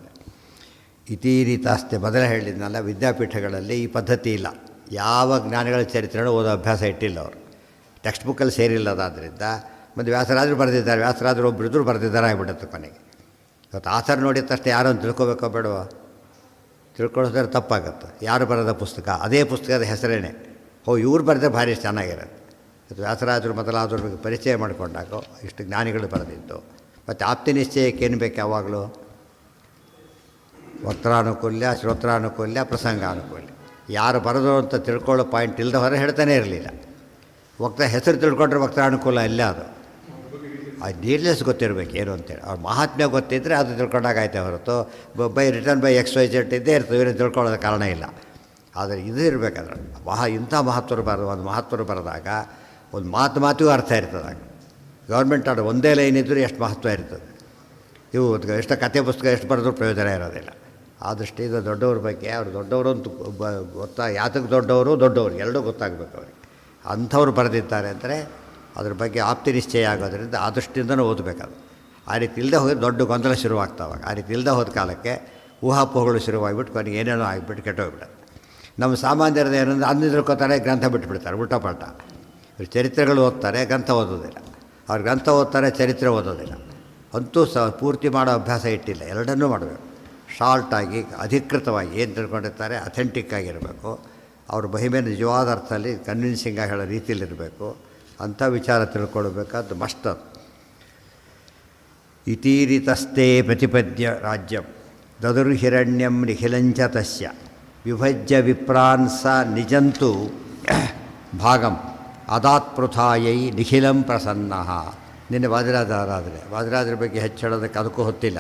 ಇತೀರಿತಾಸ್ತೆ ಮೊದಲೇ ಹೇಳಿದ್ನಲ್ಲ, ವಿದ್ಯಾಪೀಠಗಳಲ್ಲಿ ಈ ಪದ್ಧತಿ ಇಲ್ಲ. ಯಾವ ಜ್ಞಾನಿಗಳ ಚರಿತ್ರೆಗಳು ಓದೋ ಅಭ್ಯಾಸ ಇಟ್ಟಿಲ್ಲ ಅವರು, ಟೆಕ್ಸ್ಟ್ ಬುಕ್ಕಲ್ಲಿ ಸೇರಿಲ್ಲದಾದ್ದರಿಂದ. ಮತ್ತು ವ್ಯಾಸರಾಜರು ಬರೆದಿದ್ದಾರೆ, ವ್ಯಾಸರಾಜರು ಒಬ್ಬರಿದ್ದರೂ ಬರೆದಿದ್ದಾರೆ ಆಗಿಬಿಡುತ್ತೆ ಕೊನೆಗೆ. ಇವತ್ತು ಆಚಾರ ನೋಡಿದ ತಕ್ಷಣ ಯಾರೋ ತಿಳ್ಕೊಬೇಕೋ ಬೇಡವೋ, ತಿಳ್ಕೊಳ್ಳೋದ್ರೆ ತಪ್ಪಾಗುತ್ತೆ. ಯಾರು ಬರೆದ ಪುಸ್ತಕ, ಅದೇ ಪುಸ್ತಕದ ಹೆಸರೇನೆ, ಇವ್ರು ಬರೆದ್ರೆ ಭಾರಿ ಚೆನ್ನಾಗಿರುತ್ತೆ. ಮತ್ತು ವ್ಯಾಸರಾಜರು ಮೊದಲಾದವ್ರಿಗೆ ಪರಿಚಯ ಮಾಡಿಕೊಂಡಾಗ ಇಷ್ಟು ಜ್ಞಾನಿಗಳು ಬರೆದಿದ್ದು. ಮತ್ತು ಆಪ್ತಿ ನಿಶ್ಚಯಕ್ಕೆ ಏನು ಬೇಕು ಯಾವಾಗಲೂ? ವಕ್ತಾನುಕೂಲ್ಯ, ಶ್ರೋತ್ರಾನುಕೂಲ್ಯ, ಪ್ರಸಂಗಾನುಕೂಲ್ಯ. ಯಾರು ಬರೆದು ಅಂತ ತಿಳ್ಕೊಳ್ಳೋ ಪಾಯಿಂಟ್ ಇಲ್ಲದ ಹೊರ ಹೇಳ್ತಾನೆ ಇರಲಿಲ್ಲ. ಹೆಸರು ತಿಳ್ಕೊಂಡ್ರೆ ವಕ್ತಾನುಕೂಲ ಇಲ್ಲ. ಅದು ಡೀಟೇಲ್ಸ್ ಗೊತ್ತಿರಬೇಕು ಏನು ಅಂತೇಳಿ. ಅವ್ರ ಮಹಾತ್ಮ್ಯ ಗೊತ್ತಿದ್ದರೆ ಅದು ತಿಳ್ಕೊಂಡಾಗೈತೆ ಹೊರತು ರಿಟರ್ನ್ ಬೈ XYZ ಇದ್ದೇ ಇರ್ತದೆ, ಇವನು ತಿಳ್ಕೊಳ್ಳೋದು ಕಾರಣ ಇಲ್ಲ. ಆದರೆ ಇದು ಇರಬೇಕಾದ್ರೆ ಇಂಥ ಮಹತ್ವರು ಒಂದು ಮಹತ್ವರು ಬರೆದಾಗ ಒಂದು ಮಾತಿಗೂ ಅರ್ಥ ಇರ್ತದೆ. ಗೌರ್ಮೆಂಟ್ ಆರ್ಡರ್ ಒಂದೇ ಲೈನ್ ಇದ್ದರೂ ಎಷ್ಟು ಮಹತ್ವ ಇರ್ತದೆ. ಇವು ಎಷ್ಟು ಕಥೆ ಪುಸ್ತಕ ಎಷ್ಟು ಬರೆದ್ರೂ ಪ್ರಯೋಜನ ಇರೋದಿಲ್ಲ. ಆ ದೃಷ್ಟಿಯಿಂದ ದೊಡ್ಡವ್ರ ಬಗ್ಗೆ, ಅವ್ರು ದೊಡ್ಡವರು ಅಂತ ಯಾತಕ್ಕೆ ದೊಡ್ಡವರು ಎರಡೂ ಗೊತ್ತಾಗಬೇಕು ಅವ್ರಿಗೆ. ಅಂಥವ್ರು ಬರೆದಿದ್ದಾರೆ ಅಂದರೆ ಅದ್ರ ಬಗ್ಗೆ ಆಪ್ತಿ ನಿಶ್ಚಯ ಆಗೋದ್ರಿಂದ ಆ ದೃಷ್ಟಿಯಿಂದನೂ ಓದಬೇಕಾದ್ರು. ಆ ರೀತಿ ಇಲ್ಲದೆ ಹೋಗಿ ದೊಡ್ಡ ಗೊಂದಲ ಶುರುವಾಗ್ತಾವಾಗ. ಆ ರೀತಿ ಇಲ್ಲದೆ ಹೋದ ಕಾಲಕ್ಕೆ ಊಹಾಪೋಹಗಳು ಶುರುವಾಗಿಬಿಟ್ಟು ಕೊನೆಗೆ ಏನೇನೋ ಆಗಿಬಿಟ್ಟು ಕೆಟ್ಟೋಗ್ಬಿಡೋದು. ನಮ್ಮ ಸಾಮಾನ್ಯರದ ಏನಂದ್ರೆ ಅದನ್ನ ತಿಳ್ಕೊತಾರೆ, ಗ್ರಂಥ ಬಿಟ್ಟುಬಿಡ್ತಾರೆ ಉಲ್ಟಾಪಲ್ಟ. ಇವ್ರು ಚರಿತ್ರೆಗಳು ಓದ್ತಾರೆ, ಗ್ರಂಥ ಓದೋದಿಲ್ಲ. ಅವ್ರು ಗ್ರಂಥ ಓದ್ತಾರೆ, ಚರಿತ್ರೆ ಓದೋದಿಲ್ಲ. ಅಂತೂ ಪೂರ್ತಿ ಮಾಡೋ ಅಭ್ಯಾಸ ಇಟ್ಟಿಲ್ಲ. ಎರಡನ್ನೂ ಮಾಡಬೇಕು. ಶಾರ್ಟಾಗಿ ಅಧಿಕೃತವಾಗಿ ಏನು ತಿಳ್ಕೊಂಡಿರ್ತಾರೆ ಅಥೆಂಟಿಕ್ ಆಗಿರಬೇಕು. ಅವ್ರ ಮಹಿಮೆ ನಿಜವಾದ ಅರ್ಥದಲ್ಲಿ ಕನ್ವಿನ್ಸಿಂಗಾಗಿ ಹೇಳೋ ರೀತಿಯಲ್ಲಿರಬೇಕು. ಅಂಥ ವಿಚಾರ ತಿಳ್ಕೊಳ್ಬೇಕಾದ್ದು ಮಸ್ಟ್. ಇತೀರಿತಸ್ತೆ ಪ್ರತಿಪದ್ಯ ರಾಜ್ಯಂ ದದುರ್ಹಿರಣ್ಯಂ ನಿಖಿಲಂಚ ತಸ್ಯ ವಿಭಜ್ಯ ವಿಪ್ರಾನ್ ಸ ನಿಜಂತು ಭಾಗಂ ಅದಾತ್ಪೃಥಾಯೈ ನಿಖಿಲಂ ಪ್ರಸನ್ನಃ. ನಿನ್ನೆ ವಾದಿರಾಜರ ಬಗ್ಗೆ ಹೆಚ್ಚು ಹೇಳೋದಕ್ಕೆ ಅದಕ್ಕೂ ಹೊತ್ತಿಲ್ಲ.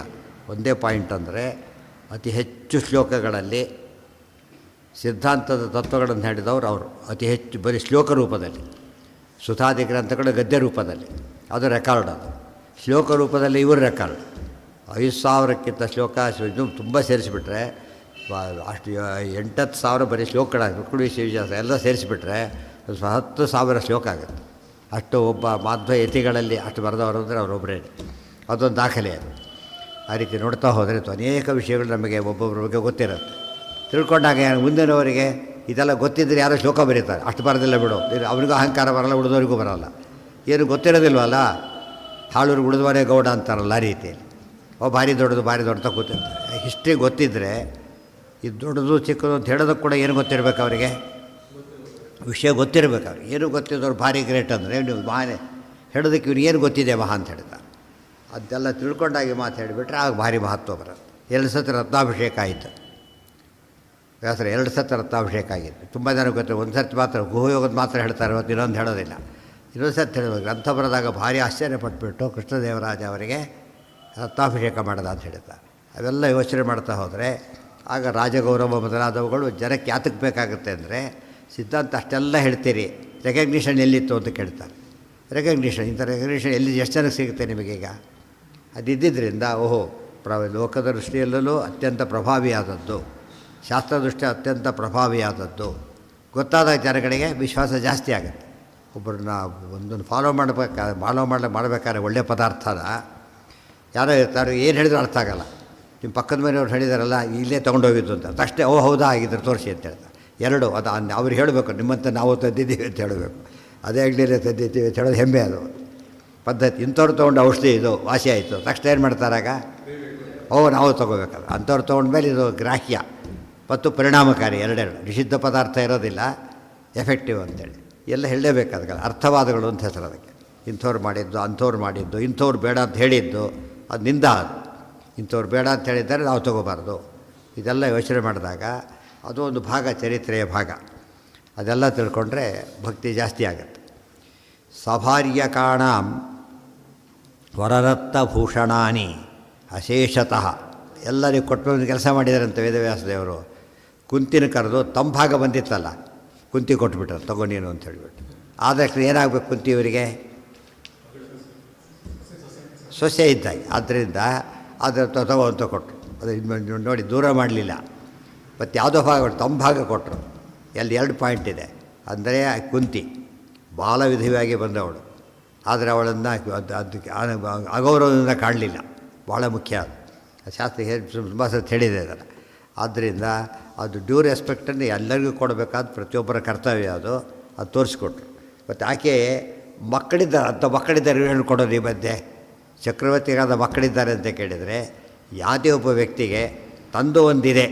ಒಂದೇ ಪಾಯಿಂಟ್ ಅಂದರೆ ಅತಿ ಹೆಚ್ಚು ಶ್ಲೋಕಗಳಲ್ಲಿ ಸಿದ್ಧಾಂತದ ತತ್ವಗಳನ್ನು ಹೇಳಿದವರು ಅವರು. ಅತಿ ಹೆಚ್ಚು ಬರೀ ಶ್ಲೋಕ ರೂಪದಲ್ಲಿ, ಸುತಾದಿ ಗ್ರಂಥಗಳು ಗದ್ಯ ರೂಪದಲ್ಲಿ, ಅದು ರೆಕಾರ್ಡ್. ಅದು ಶ್ಲೋಕ ರೂಪದಲ್ಲಿ ಇವರು ರೆಕಾರ್ಡ್. 5,000ಕ್ಕಿಂತ ಶ್ಲೋಕ ತುಂಬ ಸೇರಿಸಿಬಿಟ್ರೆ ಅಷ್ಟು 8,000 ಬರೀ ಶ್ಲೋಕಗಳಾಗಿ ರುಕ್ಮಿಣಿ ಶಿವಜಾಸ ಎಲ್ಲ ಸೇರಿಸಿಬಿಟ್ರೆ 10,000 ಶ್ಲೋಕ ಆಗುತ್ತೆ. ಅಷ್ಟು ಒಬ್ಬ ಮಾಧ್ವ ಯತಿಗಳಲ್ಲಿ ಅಷ್ಟು ಬರೆದವರು ಅಂದರೆ ಅವರೊಬ್ಬರೇ. ಅದೊಂದು ದಾಖಲೆ ಅದು. ಆ ರೀತಿ ನೋಡ್ತಾ ಹೋದರೆ ಅನೇಕ ವಿಷಯಗಳು ನಮಗೆ ಒಬ್ಬೊಬ್ಬರ ಬಗ್ಗೆ ಗೊತ್ತಿರುತ್ತೆ. ತಿಳ್ಕೊಂಡಾಗ ಮುಂದಿನವರಿಗೆ ಇದೆಲ್ಲ ಗೊತ್ತಿದ್ದರೆ ಯಾರೋ ಶ್ಲೋಕ ಬರೀತಾರೆ, ಅಷ್ಟು ಬರೋದಿಲ್ಲ ಬಿಡು, ಅವರಿಗೂ ಅಹಂಕಾರ ಬರೋಲ್ಲ, ಉಳಿದವರಿಗೂ ಬರೋಲ್ಲ. ಏನು ಗೊತ್ತಿರೋದಿಲ್ವಲ್ಲ, ಹಾಳೂರು ಉಳಿದವರೇ ಗೌಡ ಅಂತಾರಲ್ಲ, ಆ ರೀತಿಯಲ್ಲಿ ಭಾರಿ ದೊಡ್ಡದು ಅಂತ ಗೊತ್ತಿರ್ತಾರೆ. ಹಿಸ್ಟ್ರಿ ಗೊತ್ತಿದ್ದರೆ ಇದು ದೊಡ್ಡದು ಚಿಕ್ಕದು ಅಂತ ಹೇಳೋದಕ್ಕೆ ಕೂಡ ಏನು ಗೊತ್ತಿರಬೇಕು ಅವರಿಗೆ, ವಿಷಯ ಗೊತ್ತಿರಬೇಕು ಅವ್ರಿಗೆ. ಏನು ಗೊತ್ತಿದ್ದವ್ರು ಭಾರಿ ಗ್ರೇಟ್ ಅಂದರೆ ನೀವು ಮಹಾನೆ ಹೇಳೋದಕ್ಕೆ ಇವ್ರು ಏನು ಗೊತ್ತಿದೆ ಮಹಾ ಅಂತ ಹೇಳ್ತಾರೆ. ಅದೆಲ್ಲ ತಿಳ್ಕೊಂಡಾಗಿ ಮಾತು ಹೇಳಿಬಿಟ್ರೆ ಆಗ ಭಾರಿ ಮಹತ್ವ ಬರುತ್ತೆ. 2 ಸತಿ ರತ್ನಾಭಿಷೇಕ ಆಯಿತು. ವ್ಯಾಸರ 2 ಸತಿ ರತ್ನಾಭಿಷೇಕ ಆಗಿತ್ತು. ತುಂಬ ಜನ ಗೊತ್ತಿಲ್ಲ, ಒಂದು ಸರ್ತಿ ಮಾತ್ರ ಗುಹಯೋಗದ ಮಾತ್ರ ಹೇಳ್ತಾರೆ, ಇವತ್ತು ಇನ್ನೊಂದು ಹೇಳೋದಿಲ್ಲ. ಇನ್ನೊಂದು ಸರ್ತಿ ಹೇಳೋದು ಗ್ರಂಥ ಬರೆದಾಗ ಭಾರಿ ಆಶ್ಚರ್ಯಪಟ್ಬಿಟ್ಟು ಕೃಷ್ಣದೇವರಾಜ ಅವರಿಗೆ ರತ್ನಾಭಿಷೇಕ ಮಾಡೋದ ಅಂತ ಹೇಳ್ತಾರೆ. ಅವೆಲ್ಲ ಯೋಚನೆ ಮಾಡ್ತಾ ಹೋದರೆ ಆಗ ರಾಜಗೌರವ ಮೊದಲಾದವುಗಳು ಜನಕ್ಕೆ ಯಾತಕ್ಕೆ ಬೇಕಾಗುತ್ತೆ ಅಂದರೆ, ಸಿದ್ಧಾಂತ ಅಷ್ಟೆಲ್ಲ ಹೇಳ್ತೀರಿ, ರೆಕಗ್ನಿಷನ್ ಎಲ್ಲಿತ್ತು ಅಂತ ಕೇಳ್ತಾರೆ. ಇಂಥ ರೆಕಗ್ನಿಷನ್ ಎಷ್ಟು ಜನಕ್ಕೆ ಸಿಗುತ್ತೆ ನಿಮಗೀಗ? ಅದಿದ್ದರಿಂದ ಲೋಕದ ದೃಷ್ಟಿಯಲ್ಲೂ ಅತ್ಯಂತ ಪ್ರಭಾವಿಯಾದದ್ದು, ಶಾಸ್ತ್ರದೃಷ್ಟಿ ಅತ್ಯಂತ ಪ್ರಭಾವಿಯಾದದ್ದು ಗೊತ್ತಾದಾಗ ಜನಗಳಿಗೆ ವಿಶ್ವಾಸ ಜಾಸ್ತಿ ಆಗುತ್ತೆ. ಒಬ್ಬರನ್ನ ಒಂದನ್ನು ಫಾಲೋ ಮಾಡಬೇಕಾದ್ರೆ ಒಳ್ಳೆಯ ಪದಾರ್ಥನ ಯಾರೋ ಇರ್ತಾರೆ, ಏನು ಹೇಳಿದ್ರು ಅರ್ಥ ಆಗೋಲ್ಲ. ನಿಮ್ಮ ಪಕ್ಕದ ಮನೆಯವ್ರು ಹೇಳಿದಾರಲ್ಲ ಇಲ್ಲೇ ತೊಗೊಂಡೋಗಿದ್ದು ಅಂತ ತಕ್ಷಣ ಹೌದಾ ಆಗಿದ್ರೆ ತೋರಿಸಿ ಅಂತ ಹೇಳ್ತಾರೆ. 2 ಅದು ಅವ್ರಿಗೆ ಹೇಳಬೇಕು, ನಿಮ್ಮಂತ ನಾವು ತಂದಿದ್ದೀವಿ ಅಂತ ಹೇಳಬೇಕು. ಅದೇ ಅಂಗಡಿಯಲ್ಲೇ ತಂದಿದ್ದೀವಿ ಅಂತ ಹೇಳೋದು ಹೆಮ್ಮೆ, ಅದು ಪದ್ಧತಿ. ಇಂಥವ್ರು ತೊಗೊಂಡು ಔಷಧಿ ಇದು ವಾಸಿ ಆಯಿತು ತಕ್ಷಣ ಏನು ಮಾಡ್ತಾರಾಗ ನಾವು ತೊಗೋಬೇಕಲ್ಲ. ಅಂಥವ್ರು ತೊಗೊಂಡ್ಮೇಲೆ ಇದು ಗ್ರಾಹ್ಯ ಮತ್ತು ಪರಿಣಾಮಕಾರಿ ಎರಡೆರಡು. ನಿಷಿದ್ಧ ಪದಾರ್ಥ ಇರೋದಿಲ್ಲ, ಎಫೆಕ್ಟಿವ್ ಅಂತೇಳಿ ಎಲ್ಲ ಹೇಳಲೇಬೇಕಾದ ಅರ್ಥವಾದಗಳು ಅಂತ ಹೆಸರು ಅದಕ್ಕೆ. ಇಂಥವ್ರು ಮಾಡಿದ್ದು, ಅಂಥವ್ರು ಮಾಡಿದ್ದು, ಇಂಥವ್ರು ಬೇಡ ಅಂತ ಹೇಳಿದ್ದು ಅದು ನಿಂದ. ಅದು ಇಂಥವ್ರು ಬೇಡ ಅಂತ ಹೇಳಿದ್ದಾರೆ, ನಾವು ತೊಗೋಬಾರ್ದು. ಇದೆಲ್ಲ ಯೋಚನೆ ಮಾಡಿದಾಗ ಅದು ಒಂದು ಭಾಗ, ಚರಿತ್ರೆಯ ಭಾಗ. ಅದೆಲ್ಲ ತಿಳ್ಕೊಂಡ್ರೆ ಭಕ್ತಿ ಜಾಸ್ತಿ ಆಗುತ್ತೆ. ಸಭಾರ್ಯಕಾಣಾಂ ವರರತ್ನಭೂಷಣಾನಿ ಅಶೇಷತಃ ಎಲ್ಲರಿಗೂ ಕೊಟ್ಟು ಕೆಲಸ ಮಾಡಿದಾರಂತೆ ವೇದವ್ಯಾಸದೇವರು. ಕುಂತಿನ ಕರೆದು ತಮ್ಮ ಭಾಗ ಬಂದಿತ್ತಲ್ಲ, ಕುಂತಿ ಕೊಟ್ಬಿಟ್ರು, ತಗೋ ನೀನು ಅಂತ ಹೇಳಿಬಿಟ್ಟು. ಆದರೆ ಏನಾಗಬೇಕು, ಕುಂತಿ ಇವರಿಗೆ ಸೊಸೆ ಇದ್ದಾಗಿ, ಆದ್ದರಿಂದ ಅದರ ತಗೋ ಅಂತ ಕೊಟ್ಟರು. ಅದು ನೋಡಿ ದೂರ ಮಾಡಲಿಲ್ಲ. ಮತ್ತು ಯಾವುದೋ ಭಾಗ ತಮ್ಮ ಭಾಗ ಕೊಟ್ಟರು. ಅಲ್ಲಿ 2 ಪಾಯಿಂಟ್ ಇದೆ. ಅಂದರೆ ಕುಂತಿ ಬಾಲವಿಧವಾಗಿ ಬಂದವಳು, ಆದರೆ ಅವಳನ್ನು ಅದಕ್ಕೆ ಅಗೌರವದಿಂದ ಕಾಣಲಿಲ್ಲ. ಭಾಳ ಮುಖ್ಯ ಅದು. ಶಾಸ್ತ್ರ ತುಂಬ ಸತಿ ಹೇಳಿದೆ ಅದನ್ನು. ಆದ್ದರಿಂದ ಅದು ಡ್ಯೂ ರೆಸ್ಪೆಕ್ಟನ್ನು ಎಲ್ಲರಿಗೂ ಕೊಡಬೇಕಾದ ಪ್ರತಿಯೊಬ್ಬರ ಕರ್ತವ್ಯ ಅದು ತೋರಿಸ್ಕೊಟ್ರು. ಮತ್ತು ಆಕೆ ಮಕ್ಕಳಿದ್ದಾರೆ, ಅಂಥ ಮಕ್ಕಳಿದ್ದಾರೆ ಏನು ಕೊಡೋದು ಈ ಮಧ್ಯೆ. ಚಕ್ರವರ್ತಿಗಾದ ಮಕ್ಕಳಿದ್ದಾರೆ ಅಂತ ಕೇಳಿದರೆ ಯಾವುದೇ ಒಬ್ಬ ವ್ಯಕ್ತಿಗೆ ತಂದು ಒಂದಿದೆ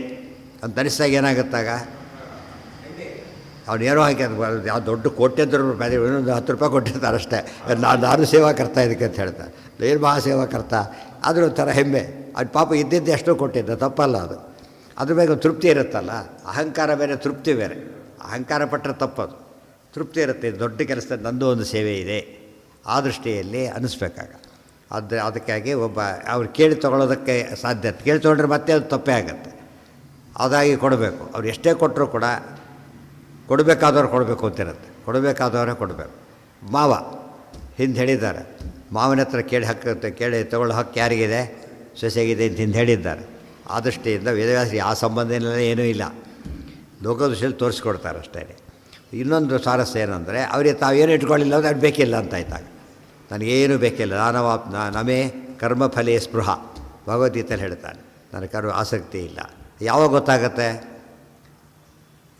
ಅಂತ ಅನಿಸಿದಾಗ ಏನಾಗುತ್ತಾಗ ಅವ್ನು ಏನೋ ಹಾಕಿ ಅದು ಯಾವ ದೊಡ್ಡ ಕೋಟ್ಯಂತರ ರೂಪಾಯಿ ಇನ್ನೊಂದು 10 ರೂಪಾಯಿ ಕೊಟ್ಟಿರ್ತಾರೆ ಅಷ್ಟೇ. ನಾನು ಸೇವಾ ಕರ್ತ ಇದಕ್ಕೆ ಅಂತ ಹೇಳ್ತಾರೆ, ಏನು ಮಹಾಸೇವಾ ಕರ್ತ. ಆದರೂ ಒಂಥರ ಹೆಮ್ಮೆ. ಅದು ಪಾಪ ಇದ್ದಿದ್ದು ಎಷ್ಟೋ ಕೊಟ್ಟಿದ್ದ, ತಪ್ಪಲ್ಲ ಅದು. ಅದ್ರ ಮೇಲೆ ಒಂದು ತೃಪ್ತಿ ಇರುತ್ತಲ್ಲ. ಅಹಂಕಾರ ಬೇರೆ, ತೃಪ್ತಿ ಬೇರೆ. ಅಹಂಕಾರ ಪಟ್ಟರೆ ತಪ್ಪದು, ತೃಪ್ತಿ ಇರುತ್ತೆ. ದೊಡ್ಡ ಕೆಲಸದ ನಂದು ಒಂದು ಸೇವೆ ಇದೆ, ಆ ದೃಷ್ಟಿಯಲ್ಲಿ ಅನ್ನಿಸ್ಬೇಕಾಗ. ಅದಕ್ಕಾಗಿ ಒಬ್ಬ ಅವ್ರು ಕೇಳಿ ತೊಗೊಳೋದಕ್ಕೆ ಸಾಧ್ಯತೆ, ಕೇಳಿ ತೊಗೊಂಡ್ರೆ ಮತ್ತೆ ಅದು ತಪ್ಪೇ ಆಗುತ್ತೆ. ಅದಾಗಿ ಕೊಡಬೇಕು. ಅವ್ರು ಎಷ್ಟೇ ಕೊಟ್ಟರು ಕೂಡ ಕೊಡಬೇಕಾದವ್ರು ಕೊಡಬೇಕು ಅಂತಿರುತ್ತೆ. ಕೊಡಬೇಕಾದವರೇ ಕೊಡಬೇಕು. ಮಾವ ಹಿಂದೆ ಹೇಳಿದ್ದಾರೆ, ಮಾವನ ಹತ್ರ ಕೇಳಿ ತೊಗೊಳ್ಳೋ ಹಕ್ಕು ಯಾರಿಗಿದೆ, ಸೊಸೆಗಿದೆ ಅಂತ ಹಿಂದೆ ಹೇಳಿದ್ದಾರೆ. ಆ ದೃಷ್ಟಿಯಿಂದ ವೇದವ್ಯಾಸರಿಗೆ ಆ ಸಂಬಂಧನೆಲ್ಲ ಏನೂ ಇಲ್ಲ, ಲೋಕದೃಷ್ಟಿಯಲ್ಲಿ ತೋರಿಸ್ಕೊಡ್ತಾರೆ ಅಷ್ಟೇ. ಇನ್ನೊಂದು ಸ್ವಾರಸ್ಯ ಏನಂದರೆ ಅವರಿಗೆ ತಾವೇನು ಇಟ್ಕೊಳ್ಳಿಲ್ಲ ಅಂದರೆ ಅದು ಬೇಕಿಲ್ಲ ಅಂತ ಆಯ್ತಾಗ. ನನಗೇನು ಬೇಕಿಲ್ಲ, ನಮೇ ಕರ್ಮಫಲೇ ಸ್ಪೃಹ, ಭಗವದ್ಗೀತೆಯಲ್ಲಿ ಹೇಳ್ತಾನೆ. ನನಗೆ ಆಸಕ್ತಿ ಇಲ್ಲ. ಯಾವಾಗ ಗೊತ್ತಾಗತ್ತೆ?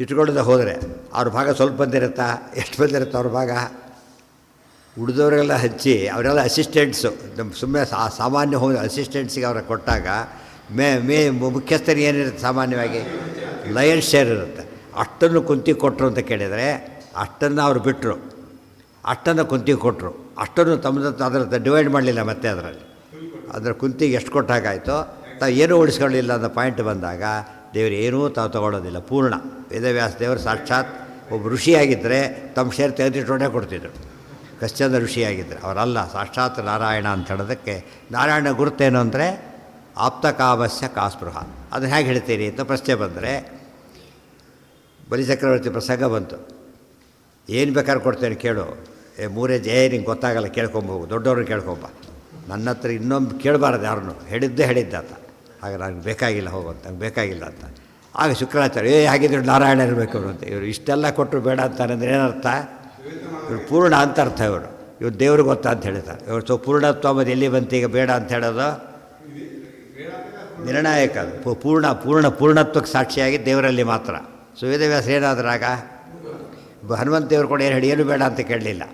ಇಟ್ಕೊಳ್ಳೋದೇ ಹೋದರೆ ಅವ್ರ ಭಾಗ ಸ್ವಲ್ಪ ಬಂದಿರುತ್ತಾ, ಎಷ್ಟು ಬಂದಿರುತ್ತೆ ಅವ್ರ ಭಾಗ. ಉಳಿದವರೆಲ್ಲ ಹಚ್ಚಿ ಅವರೆಲ್ಲ ಅಸಿಸ್ಟೆಂಟ್ಸು, ನಮ್ಮ ಸುಮ್ಮನೆ ಸಾಮಾನ್ಯ ಅಸಿಸ್ಟೆಂಟ್ಸಿಗೆ ಅವರ ಕೊಟ್ಟಾಗ ಮುಖ್ಯಸ್ಥರಿಗೆ ಏನಿರುತ್ತೆ ಸಾಮಾನ್ಯವಾಗಿ ಲಯನ್ ಶೇರ್ ಇರುತ್ತೆ. ಅಷ್ಟನ್ನು ಕುಂತಿ ಕೊಟ್ಟರು ಅಂತ ಕೇಳಿದರೆ ಅಷ್ಟನ್ನು ಅವ್ರು ಬಿಟ್ಟರು, ಅಷ್ಟನ್ನು ಕುಂತಿಗೆ ಕೊಟ್ಟರು, ಅಷ್ಟನ್ನು ತಮ್ಮದು ಅದರ ಡಿವೈಡ್ ಮಾಡಲಿಲ್ಲ. ಮತ್ತೆ ಅದರ ಕುಂತಿಗೆ ಎಷ್ಟು ಕೊಟ್ಟಾಗಾಯಿತೋ ತಾವು ಏನೂ ಉಳಿಸ್ಕೊಳ್ಳಿಲ್ಲ ಅನ್ನೋ ಪಾಯಿಂಟ್ ಬಂದಾಗ ದೇವರು ಏನೂ ತಾವು ತೊಗೊಳ್ಳೋದಿಲ್ಲ. ಪೂರ್ಣ ವೇದವ್ಯಾಸ ದೇವರು ಸಾಕ್ಷಾತ್ ಒಬ್ಬ ಋಷಿಯಾಗಿದ್ದರೆ ತಮ್ಮ ಶೇರ್ ತೆಗೆದಿಟ್ಟೊಂಡೇ ಕೊಡ್ತಿದ್ರು. ಕಶ್ಚಂದ ಋಷಿಯಾಗಿದ್ದರೆ ಅವರಲ್ಲ, ಸಾಕ್ಷಾತ್ ನಾರಾಯಣ ಅಂತ ಹೇಳೋದಕ್ಕೆ ನಾರಾಯಣ ಗುರುತೇನು ಅಂದರೆ ಆಪ್ತಕಾಮಸ್ಯ ಕಾಸ್ಪೃಹ. ಅದನ್ನು ಹೇಗೆ ಹೇಳ್ತೀರಿ ಅಂತ ಪ್ರಶ್ನೆ ಬಂದರೆ ಬಲಿಚಕ್ರವರ್ತಿ ಪ್ರಸಂಗ ಬಂತು. ಏನು ಬೇಕಾದ್ರೂ ಕೊಡ್ತೇನೆ ಕೇಳು, ಮೂರೇ ಜಯ ನಿಂಗೆ ಗೊತ್ತಾಗಲ್ಲ, ಕೇಳ್ಕೊಂಬೋಗು, ದೊಡ್ಡವ್ರನ್ನ ಕೇಳ್ಕೊಂಬ, ನನ್ನ ಹತ್ರ ಇನ್ನೊಂದು ಕೇಳಬಾರ್ದು ಯಾರನ್ನು, ಹೇಳಿದ್ದ ಅಂತ. ಆಗ ನನಗೆ ಬೇಕಾಗಿಲ್ಲ, ಹೋಗುವಂತ ನಂಗೆ ಬೇಕಾಗಿಲ್ಲ ಅಂತ. ಆಗ ಶುಕ್ರಾಚಾರ್ಯ ಹಾಗಿದ್ರು ನಾರಾಯಣ ಇರಬೇಕು ಅವರು ಅಂತ. ಇವರು ಇಷ್ಟೆಲ್ಲ ಕೊಟ್ಟರು ಬೇಡ ಅಂತಾರಂದ್ರೆ ಏನರ್ಥ? ಇವರು ಪೂರ್ಣ ಅಂತ ಅರ್ಥ. ಇವರು ದೇವ್ರಿಗೆ ಗೊತ್ತಾ ಅಂತ ಹೇಳ್ತಾರೆ. ಇವರು ಪೂರ್ಣತ್ವ ಮತ್ತು ಎಲ್ಲಿ ಬಂತು ಈಗ ಬೇಡ ಅಂತ ಹೇಳೋದು ನಿರ್ಣಾಯಕ. ಅದು ಪೂರ್ಣತ್ವಕ್ಕೆ ಸಾಕ್ಷಿಯಾಗಿ ದೇವರಲ್ಲಿ ಮಾತ್ರ. ಸೊ ವೇದವ್ಯಾಸ ಏನಾದ್ರಾಗ ಹನುಮಂತ ದೇವರು ಕೂಡ ಏನು ಬೇಡ ಅಂತ ಕೇಳಲಿಲ್ಲ.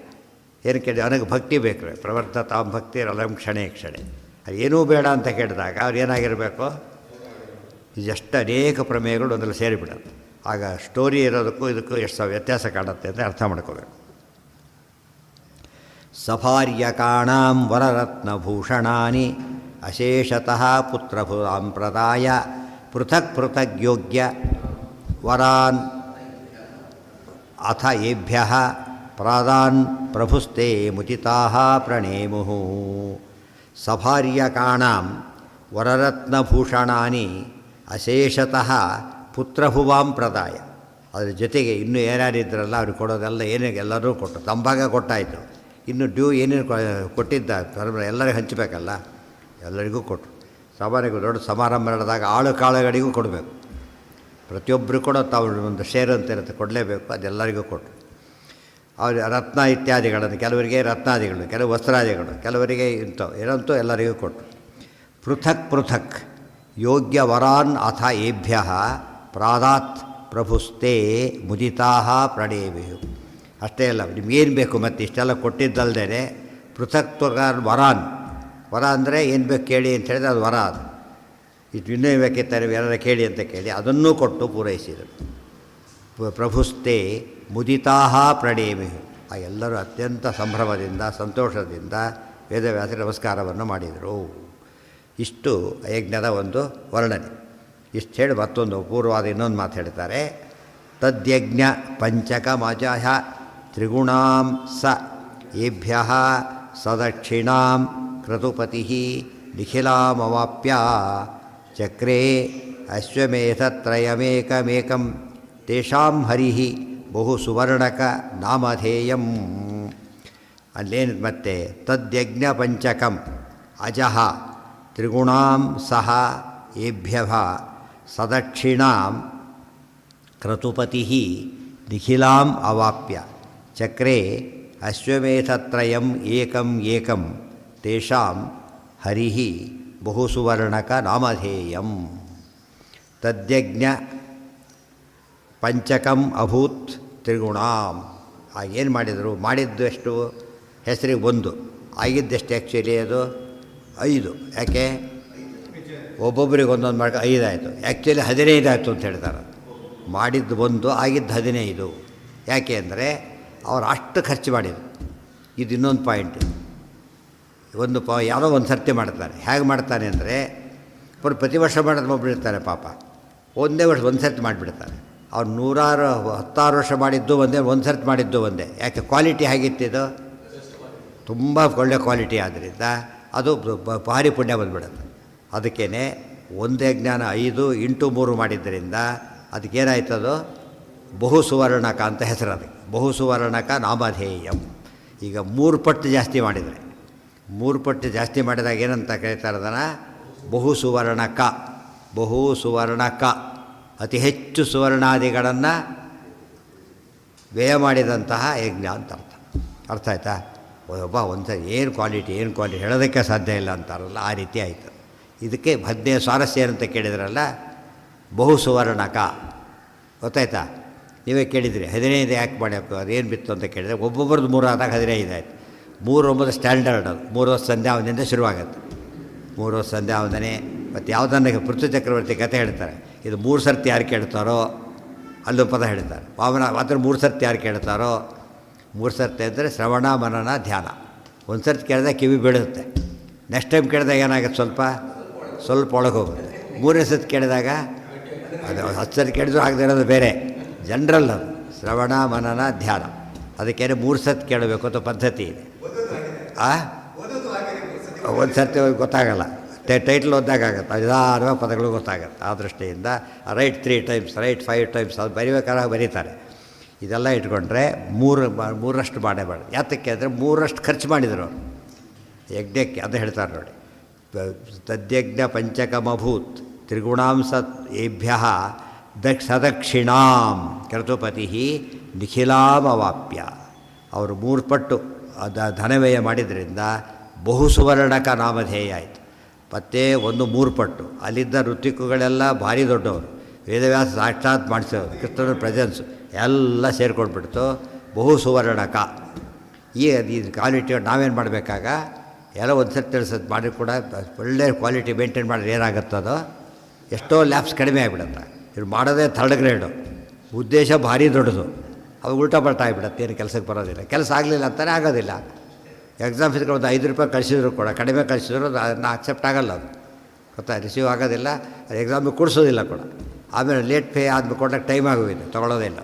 ಏನು ಕೇಳಿ ಅವನಿಗೆ ಭಕ್ತಿ ಬೇಕು, ಪ್ರವರ್ತತಾಂ ಭಕ್ತಿ ರಲಂ ಕ್ಷಣೇ ಕ್ಷಣೆ. ಏನೂ ಬೇಡ ಅಂತ ಕೇಳಿದಾಗ ಅವ್ರು ಏನಾಗಿರಬೇಕು? ಎಷ್ಟು ಅನೇಕ ಪ್ರಮೇಯಗಳು ಒಂದರಲ್ಲಿ ಸೇರಿಬಿಡೋದು. ಆಗ ಸ್ಟೋರಿ ಇರೋದಕ್ಕೂ ಇದಕ್ಕೂ ಎಷ್ಟು ವ್ಯತ್ಯಾಸ ಕಾಣುತ್ತೆ ಅಂತ ಅರ್ಥ ಮಾಡ್ಕೋಬೇಕು. ಸಭಾರ್ಯಕಾಣಾಂ ವರರತ್ನಭೂಷಣಾನಿ ಅಶೇಷತಃ ಪುತ್ರಭುರಾಂಪ್ರದಾಯ ಪೃಥಕ್ ಪೃಥಗ್ ಯೋಗ್ಯ ವರಾನ್ ಅಥ ಏಭ್ಯಃ ಪ್ರಾದಾನ್ ಪ್ರಭುಸ್ತೆ ಮುಚಿತಾಃ ಪ್ರಣೇಮುಃ. ಸಭಾರ್ಯಕಾಣಾಂ ವರರತ್ನಭೂಷಣಾನಿ ಅಶೇಷತಃ ಪುತ್ರಭುವಾಂ ಪ್ರದಾಯ. ಅದ್ರ ಜೊತೆಗೆ ಇನ್ನೂ ಯಾರ್ಯಾರಿದ್ರಲ್ಲ ಅವ್ರಿಗೆ ಕೊಡೋದೆಲ್ಲ ಎಲ್ಲರೂ ಕೊಟ್ಟರು. ತಮ್ಮ ಭಾಗ ಕೊಟ್ಟಾಯಿತು. ಇನ್ನು ಡ್ಯೂ ಏನೇನು ಕೊಟ್ಟಿದ್ದ ಎಲ್ಲರಿಗೂ ಹಂಚಬೇಕಲ್ಲ, ಎಲ್ಲರಿಗೂ ಕೊಟ್ಟರು. ಸಾಮಾನ್ಯವಾಗಿ ದೊಡ್ಡ ಸಮಾರಂಭ ನಡೆದಾಗ ಆಳು ಕಾಳುಗಳಿಗೂ ಕೊಡಬೇಕು. ಪ್ರತಿಯೊಬ್ಬರು ಕೂಡ ತಾವು ಒಂದು ಶೇರ್ ಅಂತ ಇರುತ್ತೆ, ಕೊಡಲೇಬೇಕು. ಅದೆಲ್ಲರಿಗೂ ಕೊಟ್ಟರು. ಅವ್ರ ರತ್ನ ಇತ್ಯಾದಿಗಳನ್ನು, ಕೆಲವರಿಗೆ ರತ್ನಾದಿಗಳು, ಕೆಲವು ವಸ್ತ್ರಾದಿಗಳು, ಕೆಲವರಿಗೆ ಇಂಥವು ಏನಂತೂ ಎಲ್ಲರಿಗೂ ಕೊಟ್ಟರು. ಪೃಥಕ್ ಪೃಥಕ್ ಯೋಗ್ಯ ವರಾನ್ ಅಥ ಏಭ್ಯ ಪ್ರಾದಾತ್ ಪ್ರಭುಸ್ತೆ ಮುದಿತಾಃ ಪ್ರಣೇಮಿಹು. ಅಷ್ಟೇ ಅಲ್ಲ, ನಿಮಗೇನು ಬೇಕು ಮತ್ತು ಇಷ್ಟೆಲ್ಲ ಕೊಟ್ಟಿದ್ದಲ್ದೇ ಪೃಥಕ್ ವರಾನ್, ವರ ಅಂದರೆ ಏನು ಬೇಕು ಕೇಳಿ ಅಂತ ಹೇಳಿದ್ರೆ ಅದು ವರ. ಅದು ಇದು ಇನ್ನೂ ಬೇಕಿತ್ತಾರೆ ಯಾರು ಕೇಳಿ ಅಂತ ಕೇಳಿ ಅದನ್ನೂ ಕೊಟ್ಟು ಪೂರೈಸಿದರು. ಪ್ರಭುಸ್ತೆ ಮುದಿತಾಃ ಪ್ರಣೇಮಿಹು. ಆ ಎಲ್ಲರೂ ಅತ್ಯಂತ ಸಂಭ್ರಮದಿಂದ ಸಂತೋಷದಿಂದ ವೇದವ್ಯಾಸ ನಮಸ್ಕಾರವನ್ನು ಮಾಡಿದರು. ಇಷ್ಟು ಯಜ್ಞದ ಒಂದು ವರ್ಣನೆ. ಇಷ್ಟು ಹೇಳಿ ಮತ್ತೊಂದು ಪೂರ್ವವಾದ ಇನ್ನೊಂದು ಮಾತು ಹೇಳ್ತಾರೆ. ತದ್ಯಜ್ಞ ಪಂಚಕಮಜಃ ತ್ರಿಗುಣಾಂ ಸ ಏಭ್ಯ ಸದಕ್ಷಿಣಾಂ ಕ್ರತುಪತಿ ನಿಖಿಲಾಮವಾಪ್ಯ ಚಕ್ರೇ ಅಶ್ವಮೇಧತ್ರಯಮೇಕಮೇಕಂ ತೇಷಾಂ ಹರಿ ಬಹು ಸುವರ್ಣಕ ನಾಮಧೇಯಂ. ಅಲ್ಲೇನು ಮತ್ತೆ ತದ್ಯಜ್ಞ ಪಂಚಕಂ ಅಜಃ ತ್ರಿಗುಣಾಂ ಸಹ ಏಭ್ಯಃ ಸದಕ್ಷಿಣಾಂ ಕ್ರತುಪತಿ ನಿಖಿಲಾಂ ಅವಾಪ್ಯ ಚಕ್ರೇ ಅಶ್ವಮೇಧತ್ರಯಂ ಏಕಂ ಏಕಂ ತೇಷಾಂ ಹರಿ ಬಹು ಸುವರ್ಣಕ ನಾಮಧೇಯಂ. ತದ್ಯಜ್ಞ ಪಂಚಕಂ ಅಭೂತ್ ತ್ರಿಗುಣಾಂ. ಏನು ಮಾಡಿದರು? ಮಾಡಿದ್ದು ಎಷ್ಟು? ಹೆಸರಿಗೆ ಒಂದು, ಆಗಿದ್ದೆಷ್ಟು ಆ್ಯಕ್ಚುಲಿ? ಅದು 5. ಯಾಕೆ? ಒಬ್ಬೊಬ್ಬರಿಗೆ ಒಂದೊಂದು ಮಾಡ್ಕೊ 5 ಆಯಿತು. ಆ್ಯಕ್ಚುಲಿ 15 ಆಯಿತು ಅಂತ ಹೇಳ್ತಾರೆ. ಮಾಡಿದ್ದು 1, ಆಗಿದ್ದು 15. ಯಾಕೆ ಅಂದರೆ ಅವ್ರು ಅಷ್ಟು ಖರ್ಚು ಮಾಡಿದರು. ಇದು ಇನ್ನೊಂದು ಪಾಯಿಂಟ್. ಯಾವುದೋ ಒಂದು ಸರ್ತಿ ಮಾಡ್ತಾರೆ. ಹೇಗೆ ಮಾಡ್ತಾನೆ ಅಂದರೆ ಪ್ರತಿ ವರ್ಷ ಮಾಡೋದು ಒಬ್ಬರು ಇರ್ತಾರೆ ಪಾಪ, ಒಂದೇ ವರ್ಷ ಒಂದು ಸರ್ತಿ ಮಾಡಿಬಿಡ್ತಾರೆ. ಅವ್ರು 10 ವರ್ಷ ಮಾಡಿದ್ದು ಒಂದೇ, ಒಂದು ಸರ್ತಿ ಮಾಡಿದ್ದು ಒಂದೇ. ಯಾಕೆ? ಕ್ವಾಲಿಟಿ ಹೇಗಿತ್ತಿದು? ತುಂಬ ಒಳ್ಳೆ ಕ್ವಾಲಿಟಿ ಆದ್ದರಿಂದ ಅದು ಭಾರಿ ಪುಣ್ಯ ಬಂದುಬಿಡುತ್ತೆ. ಅದಕ್ಕೇ ಒಂದೇ ಜ್ಞಾನ 5 × 3 ಮಾಡಿದ್ದರಿಂದ ಅದಕ್ಕೇನಾಯ್ತದು? ಬಹು ಸುವರ್ಣಕ ಅಂತ ಹೆಸರು. ಅದಕ್ಕೆ ಬಹು ಸುವರ್ಣಕ ನಾಮಧೇಯಂ. ಈಗ 3 ಪಟ್ಟು ಜಾಸ್ತಿ ಮಾಡಿದರೆ, 3 ಪಟ್ಟು ಜಾಸ್ತಿ ಮಾಡಿದಾಗ ಏನಂತ ಕರೀತಾರೆ ಅದನ್ನು? ಬಹು ಸುವರ್ಣಕ. ಬಹು ಸುವರ್ಣಕ, ಅತಿ ಹೆಚ್ಚು ಸುವರ್ಣಾದಿಗಳನ್ನು ವ್ಯಯ ಮಾಡಿದಂತಹ ಯಜ್ಞ ಅಂತ ಅರ್ಥ. ಅರ್ಥ ಆಯ್ತಾ? ಒಬ್ಬ ಒಂದ್ಸರಿ ಏನು ಕ್ವಾಲಿಟಿ ಹೇಳೋದಕ್ಕೆ ಸಾಧ್ಯ ಇಲ್ಲ ಅಂತಾರಲ್ಲ, ಆ ರೀತಿ ಆಯಿತು. ಇದಕ್ಕೆ 15 ಸ್ವಾರಸ್ಯ ಏನಂತ ಕೇಳಿದ್ರಲ್ಲ, ಬಹು ಸುವರ್ಣಕ. ಗೊತ್ತಾಯ್ತಾ? ನೀವೇ ಕೇಳಿದ್ರಿ 15 ಯಾಕೆ ಮಾಡಬೇಕು, ಅದೇನು ಬಿತ್ತು ಅಂತ ಕೇಳಿದರೆ, ಒಬ್ಬೊಬ್ಬರದ್ದು 3 ಆದಾಗ 15 ಆಯಿತು. 3 9 ಸ್ಟ್ಯಾಂಡರ್ಡ್. ಅದು 3 ವರ್ಷ ಸಂಧ್ಯಾವಂದನೆಯಿಂದ ಶುರುವಾಗುತ್ತೆ. 3 ವರ್ಷ ಸಂಧ್ಯಾವಂದನೆ. ಮತ್ತು ಯಾವುದನ್ನ ಪೃಥ್ವಿ ಚಕ್ರವರ್ತಿ ಕಥೆ ಹೇಳ್ತಾರೆ. ಇದು 3 ಸರ್ತಿ ಯಾರು ಕೇಳ್ತಾರೋ ಅಲ್ಲೊಂದು ಪದ ಹೇಳ್ತಾರೆ. ವಾಮನ ಮಾತ್ರ 3 ಸರ್ತಿ ಯಾರು ಕೇಳ್ತಾರೋ, 3 ಸರ್ತಿ ಅಂದರೆ ಶ್ರವಣ ಮನನ ಧ್ಯಾನ. ಒಂದು ಸರ್ತಿ ಕೇಳಿದಾಗ ಕಿವಿ ಬೀಳುತ್ತೆ. ನೆಕ್ಸ್ಟ್ ಟೈಮ್ ಕೇಳಿದಾಗ ಏನಾಗುತ್ತೆ? ಸ್ವಲ್ಪ ಒಳಗೆ ಹೋಗುತ್ತೆ. 3ನೇ ಸರ್ತಿ ಕೇಳಿದಾಗ ಅದು 10 ಸರ್ತಿ ಕೇಳಿದ್ರು ಆಗದೆ ಇರೋದು ಬೇರೆ. ಜನರಲ್ ಅದು ಶ್ರವಣ ಮನನ ಧ್ಯಾನ. ಅದಕ್ಕೇನೆ 3 ಸರ್ತಿ ಕೇಳಬೇಕು ಅಂತ ಪದ್ಧತಿ ಇದೆ. ಒಂದು ಸರ್ತಿ ಗೊತ್ತಾಗಲ್ಲ, ಟೈಟ್ಲ್ ಓದಾಗುತ್ತೆ, ನಿಧಾನವಾಗಿ ಪದಗಳು ಗೊತ್ತಾಗುತ್ತೆ. ಆ ದೃಷ್ಟಿಯಿಂದ ರೈಟ್ 3 ಟೈಮ್ಸ್, ರೈಟ್ 5 ಟೈಮ್ಸ್ ಅದು ಬರಿಬೇಕಾದ್ರೆ ಬರೀತಾರೆ. ಇದೆಲ್ಲ ಇಟ್ಕೊಂಡ್ರೆ 3ರಷ್ಟು ಮಾಡೇ ಮಾಡಿ. ಯಾತಕ್ಕೆ ಅಂದರೆ 3ರಷ್ಟು ಖರ್ಚು ಮಾಡಿದರು ಅವರು ಯಜ್ಞಕ್ಕೆ. ಅದು ಹೇಳ್ತಾರೆ ನೋಡಿ, ತದ್ಯಜ್ಞ ಪಂಚಕಮಭೂತ್ ತ್ರಿಗುಣಾಂಸ ಏಭ್ಯ ಸದಕ್ಷಿಣಾಂ ಕ್ರತುಪತಿ ನಿಖಿಲಾಮವಾಪ್ಯ. ಅವರು 3 ಪಟ್ಟು ಧನವ್ಯಯ ಮಾಡಿದ್ರಿಂದ ಬಹು ಸುವರ್ಣಕ ನಾಮಧೇಯ ಆಯಿತು. ಮತ್ತು 3 ಪಟ್ಟು ಅಲ್ಲಿದ್ದ ಋತ್ವಿಕುಗಳೆಲ್ಲ ಭಾರಿ ದೊಡ್ಡವರು, ವೇದವ್ಯಾಸ ಸಾಕ್ಷಾತ್ ಮಾಡಿಸೋರು, ಕೃಷ್ಣನ ಪ್ರೆಸೆನ್ಸು ಎಲ್ಲ ಸೇರ್ಕೊಂಡ್ಬಿಡ್ತು. ಬಹು ಸುವರ್ಣಕ. ಈ ಕ್ವಾಲಿಟಿ ನಾವೇನು ಮಾಡಬೇಕಾಗ ಎಲ್ಲ ಒಂದು ಸರ್ತಿ ತಿಳಿಸೋದು ಮಾಡಿ ಕೂಡ ಒಳ್ಳೆ ಕ್ವಾಲಿಟಿ ಮೇಂಟೈನ್ ಮಾಡಿದ್ರೆ ಏನಾಗುತ್ತದೋ ಎಷ್ಟೋ ಲ್ಯಾಬ್ಸ್ ಕಡಿಮೆ ಆಗಿಬಿಡುತ್ತೆ. ಇವ್ರು ಮಾಡೋದೇ 3rd ಗ್ರೇಡು, ಉದ್ದೇಶ ಭಾರಿ ದೊಡ್ಡದು. ಅದು ಉಲ್ಟಾ ಪಲ್ಟಾ ಆಗಿಬಿಡುತ್ತೆ, ಏನು ಕೆಲಸಕ್ಕೆ ಬರೋದಿಲ್ಲ. ಕೆಲಸ ಆಗಲಿಲ್ಲ ಅಂತಾನೆ ಆಗೋದಿಲ್ಲ. ಎಕ್ಸಾಮ್ ಫೀಸ್ಗೆ ಒಂದು 5 ರೂಪಾಯಿ ಕಳಿಸಿದ್ರು ಕೂಡ, ಕಡಿಮೆ ಕಳಿಸಿದ್ರು ಅದನ್ನು ಅಕ್ಸೆಪ್ಟ್ ಆಗೋಲ್ಲ. ಅದು ಗೊತ್ತಾ? ರಿಸೀವ್ ಆಗೋದಿಲ್ಲ, ಅದು ಎಕ್ಸಾಮಿಗೆ ಕೊಡಿಸೋದಿಲ್ಲ ಕೂಡ. ಆಮೇಲೆ ಲೇಟ್ ಪೇ ಆದ್ಮೇಲೆ ಕೊಡೋಕ್ಕೆ ಟೈಮ್ ಆಗೋಗಿದೆ, ತೊಗೊಳ್ಳೋದಿಲ್ಲ.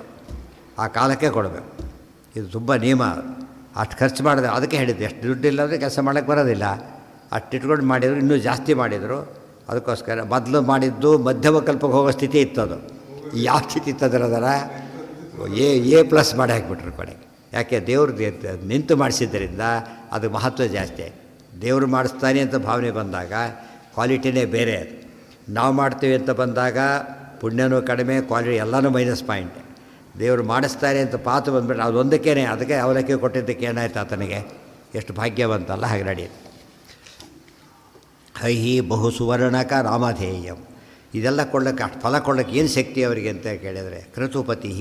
ಆ ಕಾಲಕ್ಕೆ ಕೊಡಬೇಕು. ಇದು ತುಂಬ ನಿಯಮ. ಅಷ್ಟು ಖರ್ಚು ಮಾಡಿದ್ರೆ ಅದಕ್ಕೆ ಹೇಳಿದ್ದು, ಎಷ್ಟು ದುಡ್ಡಿಲ್ಲ ಅಂದರೆ ಕೆಲಸ ಮಾಡೋಕ್ಕೆ ಬರೋದಿಲ್ಲ. ಅಷ್ಟು ಇಟ್ಕೊಂಡು ಮಾಡಿದರು, ಇನ್ನೂ ಜಾಸ್ತಿ ಮಾಡಿದರು. ಅದಕ್ಕೋಸ್ಕರ ಮೊದಲು ಮಾಡಿದ್ದು ಮಧ್ಯಮ ಕಲ್ಪಕ್ಕೆ ಹೋಗೋ ಸ್ಥಿತಿ ಇತ್ತು. ಅದು ಯಾವ ಸ್ಥಿತಿ ಇತ್ತಂದ್ರೆ ಅದರ A+ ಮಾಡಿ ಹಾಕಿಬಿಟ್ರು ಕಡೆಗೆ. ಯಾಕೆ? ದೇವ್ರು ನಿಂತು ಮಾಡಿಸಿದ್ದರಿಂದ ಅದು ಮಹತ್ವ ಜಾಸ್ತಿ ಆಯಿತು. ದೇವರು ಮಾಡಿಸ್ತಾನೆ ಅಂತ ಭಾವನೆ ಬಂದಾಗ ಕ್ವಾಲಿಟಿನೇ ಬೇರೆ. ಅದು ನಾವು ಮಾಡ್ತೀವಿ ಅಂತ ಬಂದಾಗ ಪುಣ್ಯನೂ ಕಡಿಮೆ, ಕ್ವಾಲಿಟಿ ಎಲ್ಲನೂ -ಪಾಯಿಂಟ್. ದೇವರು ಮಾಡಿಸ್ತಾರೆ ಅಂತ ಪಾತು ಬಂದುಬಿಟ್ರೆ ಅದು ಒಂದಕ್ಕೇ, ಅದಕ್ಕೆ ಅವಲಕ್ಕಿ ಕೊಟ್ಟಿದ್ದಕ್ಕೆ ಏನಾಯ್ತು ಆತನಿಗೆ? ಎಷ್ಟು ಭಾಗ್ಯವಂತಲ್ಲ. ಹಾಗೆ ನಡೆಯುತ್ತೆ. ಹೈಹಿ ಬಹು ಸುವರ್ಣಕ ನಾಮಧೇಯಂ. ಇದೆಲ್ಲ ಕೊಡ್ಲಿಕ್ಕೆ, ಅಷ್ಟು ಫಲ ಕೊಡ್ಲಿಕ್ಕೆ ಏನು ಶಕ್ತಿ ಅವರಿಗೆ ಅಂತ ಕೇಳಿದರೆ, ಕ್ರತುಪತಿ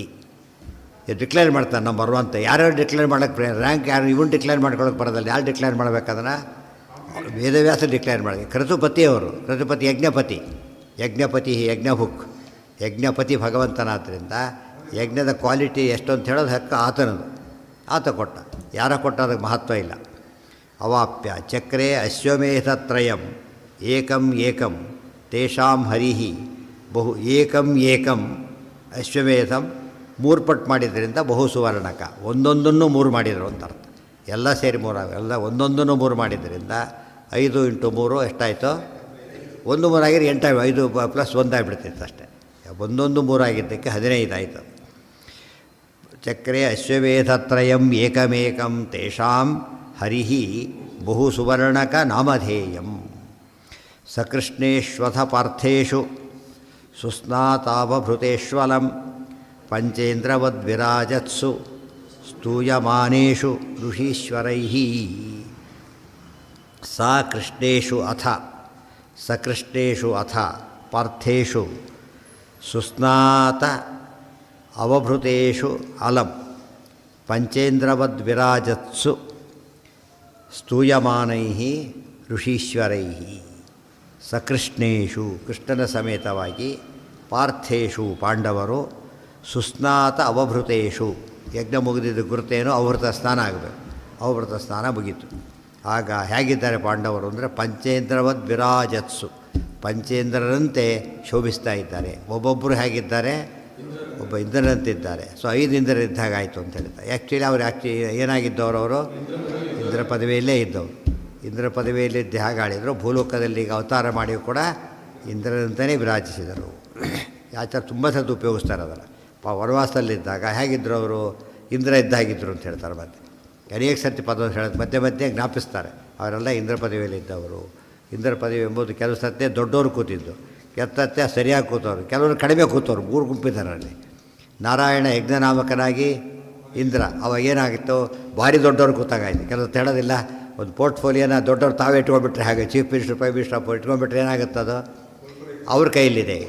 ಡಿಕ್ಲೇರ್ ಮಾಡ್ತಾನೆ ನಂಬರ್ 1 ಅಂತ. ಯಾರ್ಯಾರು ಡಿಕ್ಲೇರ್ ಮಾಡೋಕ್ಕೆ ರ್ಯಾಂಕ್ ಯಾರು ಇವನು ಡಿಕ್ಲೇರ್ ಮಾಡ್ಕೊಳ್ಳೋಕೆ ಬರೋದಲ್ಲ. ಯಾರು ಡಿಕ್ಲೇರ್ ಮಾಡಬೇಕಾದ್ರೆ ವೇದವ್ಯಾಸ ಡಿಕ್ಲೇರ್ ಮಾಡಿ. ಕ್ರತುಪತಿ ಅವರು, ಕ್ರತುಪತಿ ಯಜ್ಞಪತಿ, ಯಜ್ಞಭುಕ್, ಯಜ್ಞಪತಿ ಭಗವಂತನಾದ್ದರಿಂದ ಯಜ್ಞದ ಕ್ವಾಲಿಟಿ ಎಷ್ಟು ಅಂತ ಹೇಳೋದು ಹಕ್ಕ ಆತನದು. ಆತ ಕೊಟ್ಟ. ಯಾರ ಕೊಟ್ಟ ಅದಕ್ಕೆ ಮಹತ್ವ ಇಲ್ಲ. ಅವಾಪ್ಯ ಚಕ್ರೇ ಅಶ್ವಮೇಧತ್ರಯಂ ಏಕಂ ತೇಷಾಂ ಹರಿ ಬಹು ಏಕಂ ಅಶ್ವಮೇಧಂ 3 ಪಟ್ಟು ಮಾಡಿದ್ದರಿಂದ ಬಹು ಸುವರ್ಣಕ. ಒಂದೊಂದನ್ನು 3 ಮಾಡಿದರು ಅಂತ ಅರ್ಥ. ಎಲ್ಲ ಸೇರಿ 3 ಎಲ್ಲ ಒಂದೊಂದನ್ನು 3 ಮಾಡಿದ್ದರಿಂದ 5 × 3 ಎಷ್ಟಾಯಿತು? 1 3 ಆಗಿದ್ರೆ 8 5 + 1 ಆಗಿಬಿಡ್ತಿತ್ತು ಅಷ್ಟೇ. 1 3 ಆಗಿದ್ದಕ್ಕೆ 15 ಆಯಿತು. ಚಕ್ರೆ ಅಶ್ವಮೇಧತ್ರಯಂ ಏಕಮೇಕಂ ತೇಷಾಂ ಹರಿಃ ಬಹು ಸುವರ್ಣಕ ನಾಮಧೇಯಂ. ಸಕೃಷ್ಣೇಶ್ವಥ ಪಾರ್ಥೇಷು ಸುಸ್ನಾತಾವಭೃತೇಶ್ವಲಂ ಪಂಚೇಂದ್ರವದ್ವಿರಾಜತ್ಸು ಸ್ತೂಯಮಾನೇಷು ಋಷೀಶ್ವರೈಃ. ಸಕೃಷ್ಣೇಷು ಅಥ ಪಾರ್ಥೇಷು ಸುಸ್ನಾತ ಅವಭೃತೇಷು ಅಲಂ ಪಂಚೇಂದ್ರವದ್ವಿರಾಜತ್ಸು ಸ್ತೂಯಮಾನೈಃ ಋಷೀಶ್ವರೈಃ. ಸಕೃಷ್ಣೇಷು ಕೃಷ್ಣನ ಸಮೇತವಾಗಿ, ಪಾರ್ಥೇಷು ಪಾಂಡವರು, ಸುಸ್ನಾತ ಅವಭೃತೇಷು ಯಜ್ಞ ಮುಗಿದಿದ್ದ ಗುರುತೇನು ಅವಭೃತ ಸ್ನಾನ ಆಗಬೇಕು. ಅವಭೃತ ಸ್ನಾನ ಮುಗೀತು. ಆಗ ಹೇಗಿದ್ದಾರೆ ಪಾಂಡವರು ಅಂದರೆ ಪಂಚೇಂದ್ರವದ್ ವಿರಾಜತ್ಸು, ಪಂಚೇಂದ್ರರಂತೆ ಶೋಭಿಸ್ತಾ ಇದ್ದಾರೆ. ಒಬ್ಬೊಬ್ಬರು ಹೇಗಿದ್ದಾರೆ? ಒಬ್ಬ ಇಂದ್ರನಂತಿದ್ದಾರೆ. ಸೊ 5 ಇಂದ್ರರಿದ್ದಾಗ ಆಯಿತು ಅಂತ ಹೇಳ್ತಾರೆ. ಆ್ಯಕ್ಚುಲಿ ಏನಾಗಿದ್ದವರು? ಅವರು ಇಂದ್ರ ಪದವಿಯಲ್ಲೇ ಇದ್ದವರು. ಇಂದ್ರ ಪದವಿಯಲ್ಲಿದ್ದು ಹೇಗೆ ಆಳಿದರು, ಭೂಲೋಕದಲ್ಲಿ ಈಗ ಅವತಾರ ಮಾಡಿಯೂ ಕೂಡ ಇಂದ್ರನಂತಲೇ ವಿರಾಜಿಸಿದರು. ಆಚಾರ ತುಂಬ ಸತ್ತು ಉಪಯೋಗಿಸ್ತಾರೆ ಅದನ್ನು. ವನವಾಸದಲ್ಲಿದ್ದಾಗ ಹೇಗಿದ್ದರು ಅವರು? ಇಂದ್ರ ಇದ್ದಾಗಿದ್ದರು ಅಂತ ಹೇಳ್ತಾರೆ. ಮತ್ತೆ ಅನೇಕ ಸರ್ತಿ ಪದ ಹೇಳೋದು ಮಧ್ಯೆ ಮಧ್ಯೆ ಜ್ಞಾಪಿಸ್ತಾರೆ. ಅವರೆಲ್ಲ ಇಂದ್ರ ಪದವಿಯಲ್ಲಿದ್ದವರು. ಇಂದ್ರ ಪದವಿ ಎಂಬುದು ಕೆಲವು ಸತ್ಯ ದೊಡ್ಡವರು ಕೂತಿದ್ದು, ಕೆತ್ತತ್ತೆ ಸರಿಯಾಗಿ ಕೂತವರು, ಕೆಲವರು ಕಡಿಮೆ ಕೂತವರು. 3 ಗುಂಪಿದ್ದಾರೆ ಅಲ್ಲಿ. ನಾರಾಯಣ ಯಜ್ಞನಾಮಕನಾಗಿ ಇಂದ್ರ, ಅವಾಗ ಏನಾಗಿತ್ತು? ಭಾರಿ ದೊಡ್ಡವರು ಕೂತಾಗಾಯ್ತು. ಕೆಲವರು ಹೇಳೋದಿಲ್ಲ, ಒಂದು ಪೋರ್ಟ್ಫೋಲಿಯೋನ ದೊಡ್ಡವ್ರು ತಾವೇ ಇಟ್ಕೊಂಡ್ಬಿಟ್ರೆ ಹಾಗೆ ಚೀಫ್ ಮಿನಿಸ್ಟರ್, ಪ್ರೈಮ್ ಮಿನಿಸ್ಟರ್ ಇಟ್ಕೊಂಡ್ಬಿಟ್ರೆ ಏನಾಗುತ್ತದು? ಅವ್ರ ಕೈಯಲ್ಲಿದೆ.